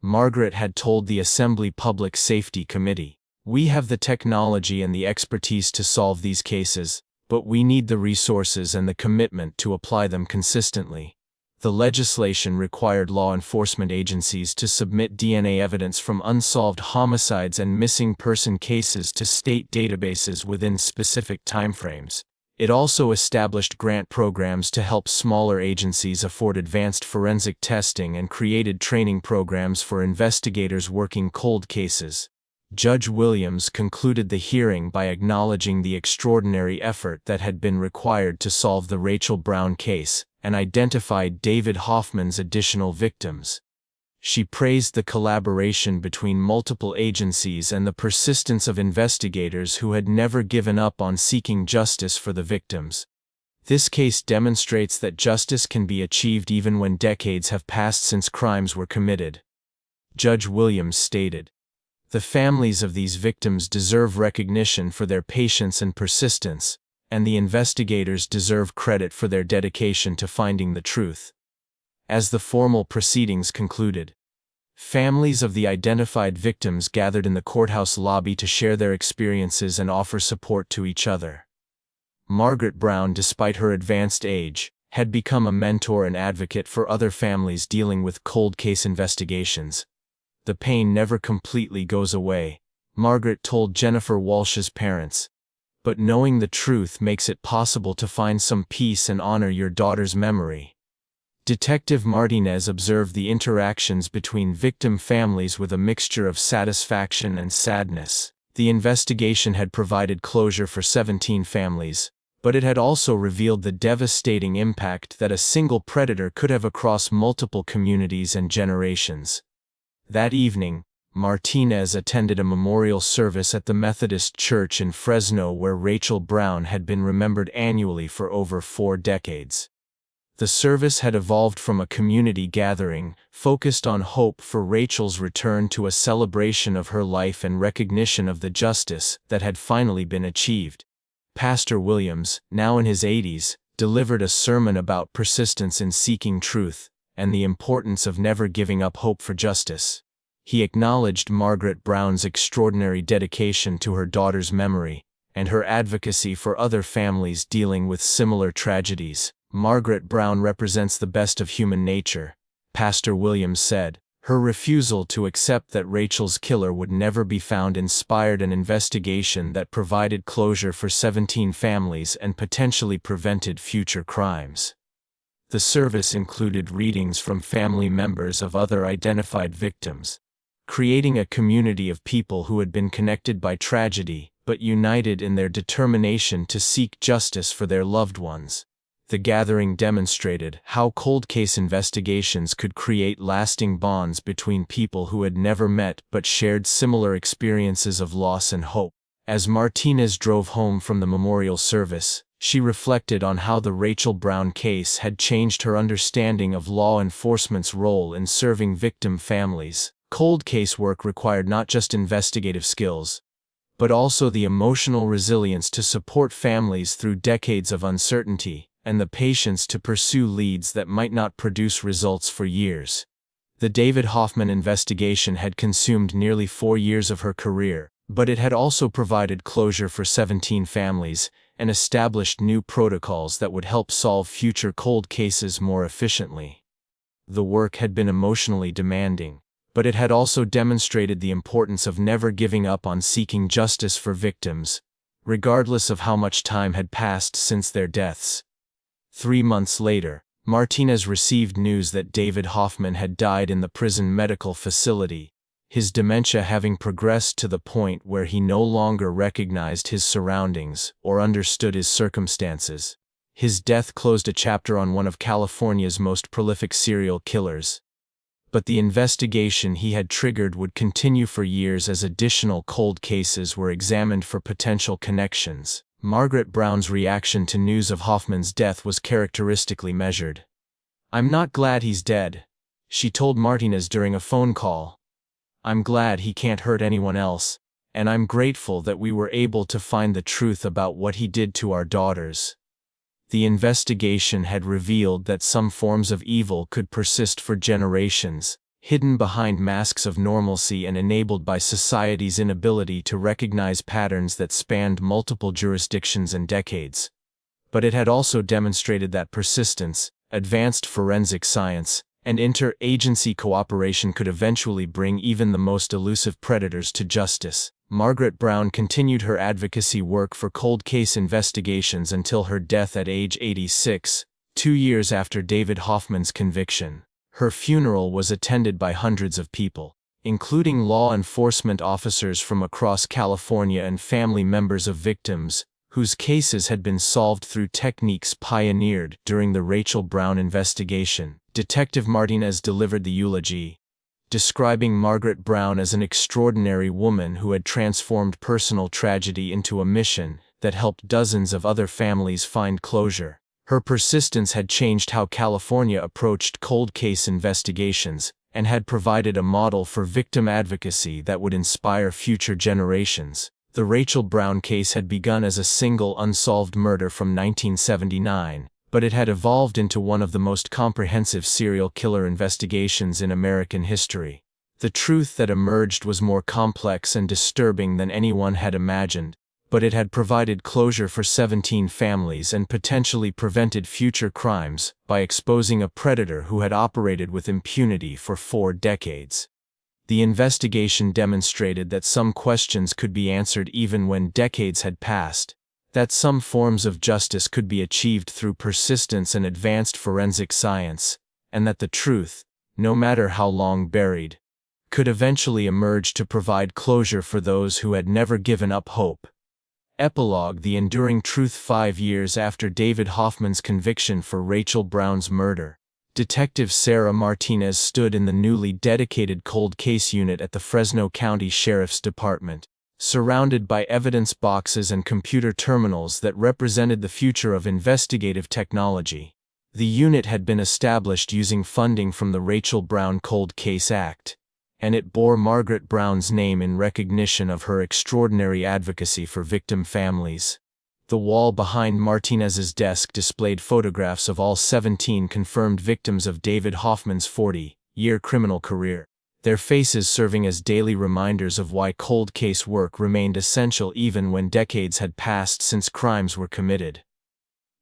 Margaret had told the Assembly Public Safety Committee, "We have the technology and the expertise to solve these cases, but we need the resources and the commitment to apply them consistently." The legislation required law enforcement agencies to submit DNA evidence from unsolved homicides and missing person cases to state databases within specific timeframes. It also established grant programs to help smaller agencies afford advanced forensic testing and created training programs for investigators working cold cases. Judge Williams concluded the hearing by acknowledging the extraordinary effort that had been required to solve the Rachel Brown case, and identified David Hoffman's additional victims. She praised the collaboration between multiple agencies and the persistence of investigators who had never given up on seeking justice for the victims. This case demonstrates that justice can be achieved even when decades have passed since crimes were committed. Judge Williams stated, "The families of these victims deserve recognition for their patience and persistence, and the investigators deserve credit for their dedication to finding the truth." As the formal proceedings concluded, families of the identified victims gathered in the courthouse lobby to share their experiences and offer support to each other. Margaret Brown, despite her advanced age, had become a mentor and advocate for other families dealing with cold case investigations. "The pain never completely goes away," Margaret told Jennifer Walsh's parents, "but knowing the truth makes it possible to find some peace and honor your daughter's memory." Detective Martinez observed the interactions between victim families with a mixture of satisfaction and sadness. The investigation had provided closure for 17 families, but it had also revealed the devastating impact that a single predator could have across multiple communities and generations. That evening, Martinez attended a memorial service at the Methodist Church in Fresno where Rachel Brown had been remembered annually for over 4 decades. The service had evolved from a community gathering, focused on hope for Rachel's return, to a celebration of her life and recognition of the justice that had finally been achieved. Pastor Williams, now in his 80s, delivered a sermon about persistence in seeking truth, and the importance of never giving up hope for justice. He acknowledged Margaret Brown's extraordinary dedication to her daughter's memory, and her advocacy for other families dealing with similar tragedies. "Margaret Brown represents the best of human nature," Pastor Williams said. "Her refusal to accept that Rachel's killer would never be found inspired an investigation that provided closure for 17 families and potentially prevented future crimes." The service included readings from family members of other identified victims, creating a community of people who had been connected by tragedy but united in their determination to seek justice for their loved ones. The gathering demonstrated how cold case investigations could create lasting bonds between people who had never met but shared similar experiences of loss and hope. As Martinez drove home from the memorial service, she reflected on how the Rachel Brown case had changed her understanding of law enforcement's role in serving victim families. Cold case work required not just investigative skills, but also the emotional resilience to support families through decades of uncertainty, and the patience to pursue leads that might not produce results for years. The David Hoffman investigation had consumed nearly 4 years of her career, but it had also provided closure for 17 families and established new protocols that would help solve future cold cases more efficiently. The work had been emotionally demanding, but it had also demonstrated the importance of never giving up on seeking justice for victims, regardless of how much time had passed since their deaths. 3 months later, Martinez received news that David Hoffman had died in the prison medical facility, his dementia having progressed to the point where he no longer recognized his surroundings or understood his circumstances. His death closed a chapter on one of California's most prolific serial killers. But the investigation he had triggered would continue for years as additional cold cases were examined for potential connections. Margaret Brown's reaction to news of Hoffman's death was characteristically measured. "I'm not glad he's dead," she told Martinez during a phone call. I'm glad he can't hurt anyone else, and I'm grateful that we were able to find the truth about what he did to our daughters." The investigation had revealed that some forms of evil could persist for generations, hidden behind masks of normalcy and enabled by society's inability to recognize patterns that spanned multiple jurisdictions and decades. But it had also demonstrated that persistence, advanced forensic science, and inter-agency cooperation could eventually bring even the most elusive predators to justice. Margaret Brown continued her advocacy work for cold case investigations until her death at age 86, 2 years after David Hoffman's conviction. Her funeral was attended by hundreds of people, including law enforcement officers from across California and family members of victims, whose cases had been solved through techniques pioneered during the Rachel Brown investigation. Detective Martinez delivered the eulogy, describing Margaret Brown as an extraordinary woman who had transformed personal tragedy into a mission that helped dozens of other families find closure. Her persistence had changed how California approached cold case investigations and had provided a model for victim advocacy that would inspire future generations. The Rachel Brown case had begun as a single unsolved murder from 1979, but it had evolved into one of the most comprehensive serial killer investigations in American history. The truth that emerged was more complex and disturbing than anyone had imagined, but it had provided closure for 17 families and potentially prevented future crimes by exposing a predator who had operated with impunity for 4 decades. The investigation demonstrated that some questions could be answered even when decades had passed, that some forms of justice could be achieved through persistence and advanced forensic science, and that the truth, no matter how long buried, could eventually emerge to provide closure for those who had never given up hope. Epilogue: The enduring truth. 5 years after David Hoffman's conviction for Rachel Brown's murder, Detective Sarah Martinez stood in the newly dedicated cold case unit at the Fresno County Sheriff's Department, surrounded by evidence boxes and computer terminals that represented the future of investigative technology. The unit had been established using funding from the Rachel Brown Cold Case Act, and it bore Margaret Brown's name in recognition of her extraordinary advocacy for victim families. The wall behind Martinez's desk displayed photographs of all 17 confirmed victims of David Hoffman's 40-year criminal career, their faces serving as daily reminders of why cold case work remained essential even when decades had passed since crimes were committed.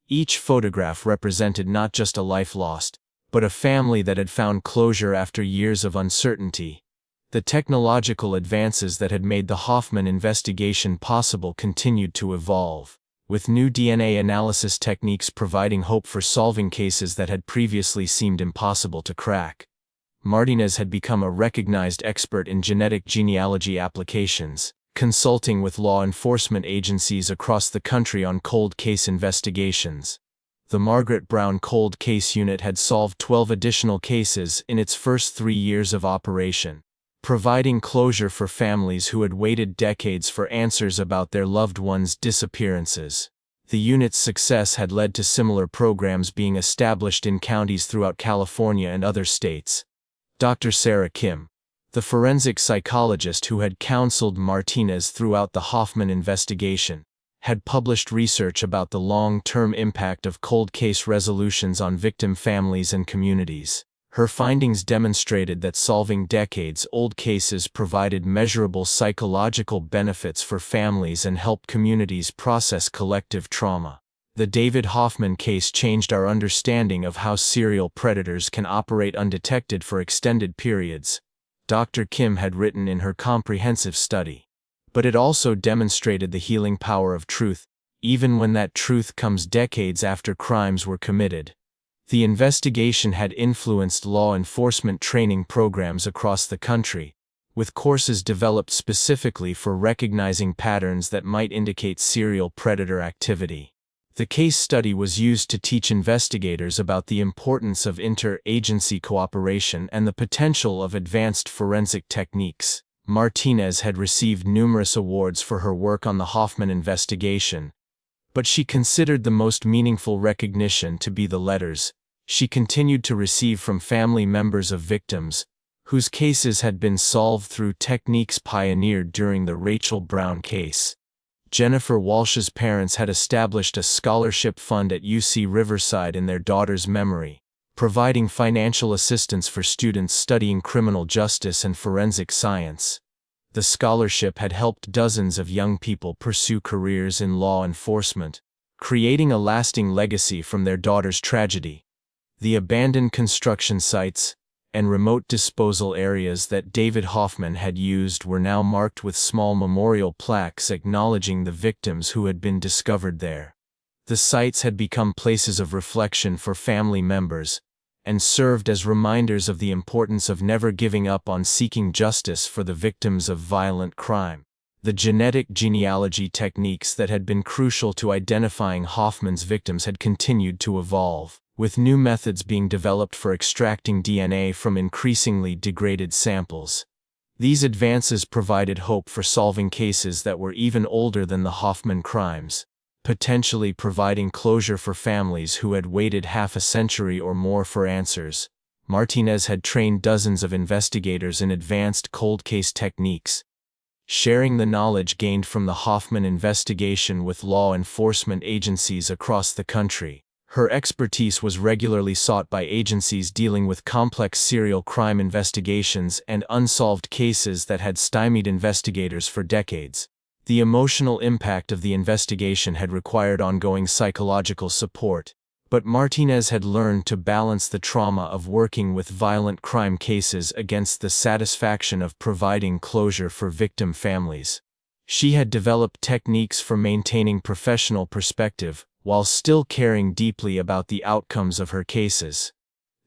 Each photograph represented not just a life lost, but a family that had found closure after years of uncertainty. The technological advances that had made the Hoffman investigation possible continued to evolve, with new DNA analysis techniques providing hope for solving cases that had previously seemed impossible to crack. Martinez had become a recognized expert in genetic genealogy applications, consulting with law enforcement agencies across the country on cold case investigations. The Margaret Brown Cold Case Unit had solved 12 additional cases in its first 3 years of operation, providing closure for families who had waited decades for answers about their loved ones' disappearances. The unit's success had led to similar programs being established in counties throughout California and other states. Dr. Sarah Kim, the forensic psychologist who had counseled Martinez throughout the Hoffman investigation, had published research about the long-term impact of cold case resolutions on victim families and communities. Her findings demonstrated that solving decades-old cases provided measurable psychological benefits for families and helped communities process collective trauma. The David Hoffman case changed our understanding of how serial predators can operate undetected for extended periods, Dr. Kim had written in her comprehensive study. But it also demonstrated the healing power of truth, even when that truth comes decades after crimes were committed. The investigation had influenced law enforcement training programs across the country, with courses developed specifically for recognizing patterns that might indicate serial predator activity. The case study was used to teach investigators about the importance of inter-agency cooperation and the potential of advanced forensic techniques. Martinez had received numerous awards for her work on the Hoffman investigation, but she considered the most meaningful recognition to be the letters she continued to receive from family members of victims, whose cases had been solved through techniques pioneered during the Rachel Brown case. Jennifer Walsh's parents had established a scholarship fund at UC Riverside in their daughter's memory, providing financial assistance for students studying criminal justice and forensic science. The scholarship had helped dozens of young people pursue careers in law enforcement, creating a lasting legacy from their daughter's tragedy. The abandoned construction sites and remote disposal areas that David Hoffman had used were now marked with small memorial plaques acknowledging the victims who had been discovered there. The sites had become places of reflection for family members and served as reminders of the importance of never giving up on seeking justice for the victims of violent crime. The genealogy techniques that had been crucial to identifying Hoffman's victims had continued to evolve, with new methods being developed for extracting DNA from increasingly degraded samples. These advances provided hope for solving cases that were even older than the Hoffman crimes, potentially providing closure for families who had waited half a century or more for answers. Martinez had trained dozens of investigators in advanced cold case techniques, sharing the knowledge gained from the Hoffman investigation with law enforcement agencies across the country. Her expertise was regularly sought by agencies dealing with complex serial crime investigations and unsolved cases that had stymied investigators for decades. The emotional impact of the investigation had required ongoing psychological support, but Martinez had learned to balance the trauma of working with violent crime cases against the satisfaction of providing closure for victim families. She had developed techniques for maintaining professional perspective while still caring deeply about the outcomes of her cases.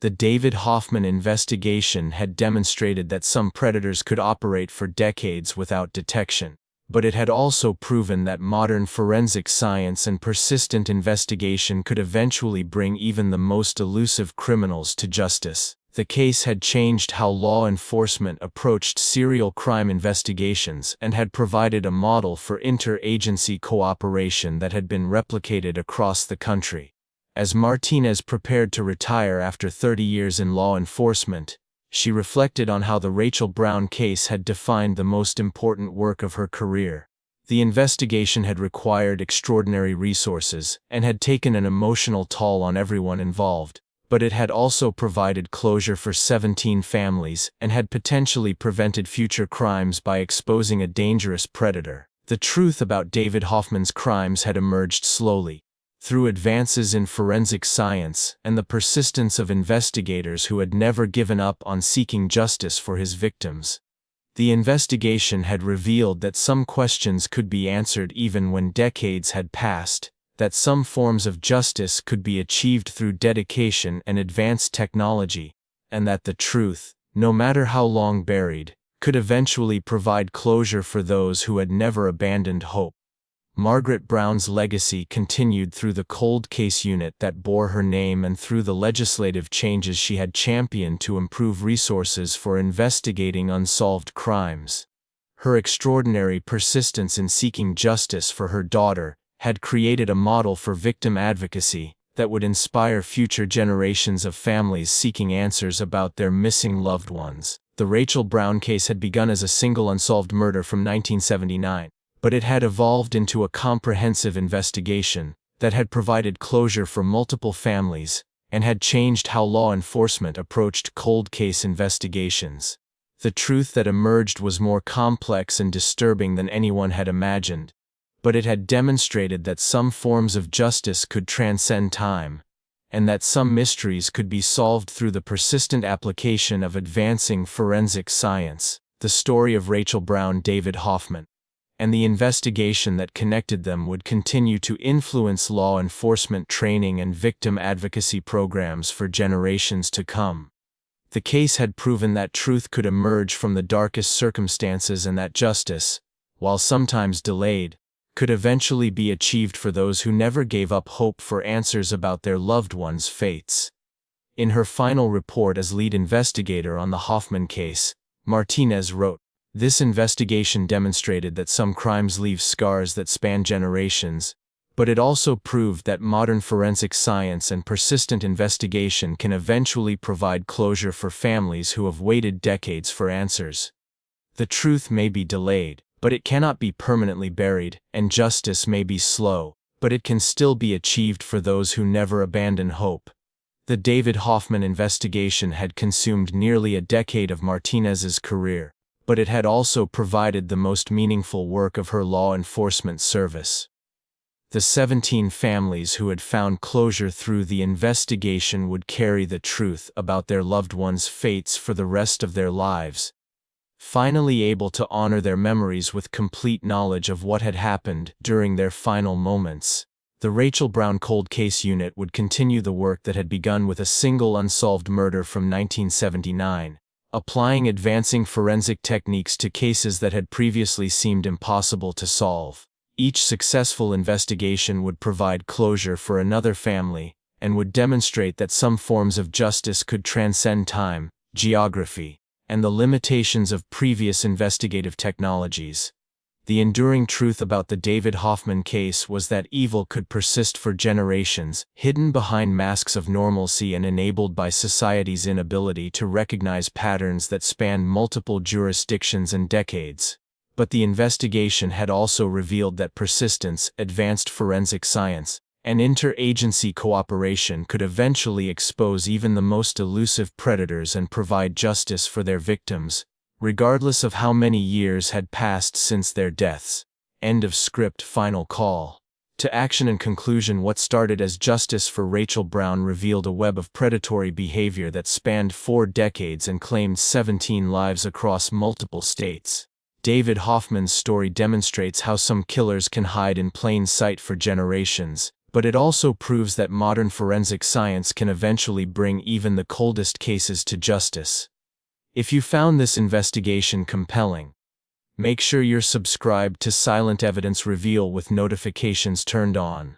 The David Hoffman investigation had demonstrated that some predators could operate for decades without detection, but it had also proven that modern forensic science and persistent investigation could eventually bring even the most elusive criminals to justice. The case had changed how law enforcement approached serial crime investigations and had provided a model for interagency cooperation that had been replicated across the country. As Martinez prepared to retire after 30 years in law enforcement, she reflected on how the Rachel Brown case had defined the most important work of her career. The investigation had required extraordinary resources and had taken an emotional toll on everyone involved, but it had also provided closure for 17 families and had potentially prevented future crimes by exposing a dangerous predator. The truth about David Hoffman's crimes had emerged slowly, through advances in forensic science and the persistence of investigators who had never given up on seeking justice for his victims. The investigation had revealed that some questions could be answered even when decades had passed, that some forms of justice could be achieved through dedication and advanced technology, and that the truth, no matter how long buried, could eventually provide closure for those who had never abandoned hope. Margaret Brown's legacy continued through the cold case unit that bore her name and through the legislative changes she had championed to improve resources for investigating unsolved crimes. Her extraordinary persistence in seeking justice for her daughter had created a model for victim advocacy that would inspire future generations of families seeking answers about their missing loved ones. The Rachel Brown case had begun as a single unsolved murder from 1979, but it had evolved into a comprehensive investigation that had provided closure for multiple families and had changed how law enforcement approached cold case investigations. The truth that emerged was more complex and disturbing than anyone had imagined, but it had demonstrated that some forms of justice could transcend time, and that some mysteries could be solved through the persistent application of advancing forensic science. The story of Rachel Brown, David Hoffman, and the investigation that connected them would continue to influence law enforcement training and victim advocacy programs for generations to come. The case had proven that truth could emerge from the darkest circumstances and that justice, while sometimes delayed, could eventually be achieved for those who never gave up hope for answers about their loved ones' fates. In her final report as lead investigator on the Hoffman case, Martinez wrote, "This investigation demonstrated that some crimes leave scars that span generations, But it also proved that modern forensic science and persistent investigation can eventually provide closure for families who have waited decades for answers. The truth may be delayed, but it cannot be permanently buried, and justice may be slow, but it can still be achieved for those who never abandon hope. The David Hoffman investigation had consumed nearly a decade of Martinez's career, but it had also provided the most meaningful work of her law enforcement service. The 17 families who had found closure through the investigation would carry the truth about their loved ones' fates for the rest of their lives, finally able to honor their memories with complete knowledge of what had happened during their final moments. The Rachel Brown Cold Case Unit would continue the work that had begun with a single unsolved murder from 1979, applying advancing forensic techniques to cases that had previously seemed impossible to solve. Each successful investigation would provide closure for another family, and would demonstrate that some forms of justice could transcend time, geography, and the limitations of previous investigative technologies. The enduring truth about the David Hoffman case was that evil could persist for generations, hidden behind masks of normalcy and enabled by society's inability to recognize patterns that spanned multiple jurisdictions and decades. But the investigation had also revealed that persistence, advanced forensic science, and interagency cooperation could eventually expose even the most elusive predators and provide justice for their victims, regardless of how many years had passed since their deaths. End of script. Final call to action and conclusion. What started as justice for Rachel Brown revealed a web of predatory behavior that spanned 4 decades and claimed 17 lives across multiple states. David Hoffman's story demonstrates how some killers can hide in plain sight for generations, but it also proves that modern forensic science can eventually bring even the coldest cases to justice. If you found this investigation compelling, make sure you're subscribed to Silent Evidence Reveal with notifications turned on,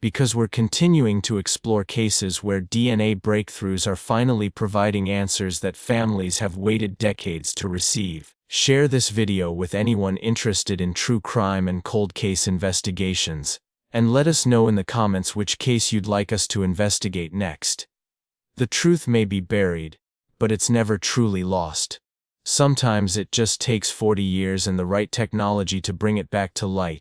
because we're continuing to explore cases where DNA breakthroughs are finally providing answers that families have waited decades to receive. Share this video with anyone interested in true crime and cold case investigations, and let us know in the comments which case you'd like us to investigate next. The truth may be buried, but it's never truly lost. Sometimes it just takes 40 years and the right technology to bring it back to light.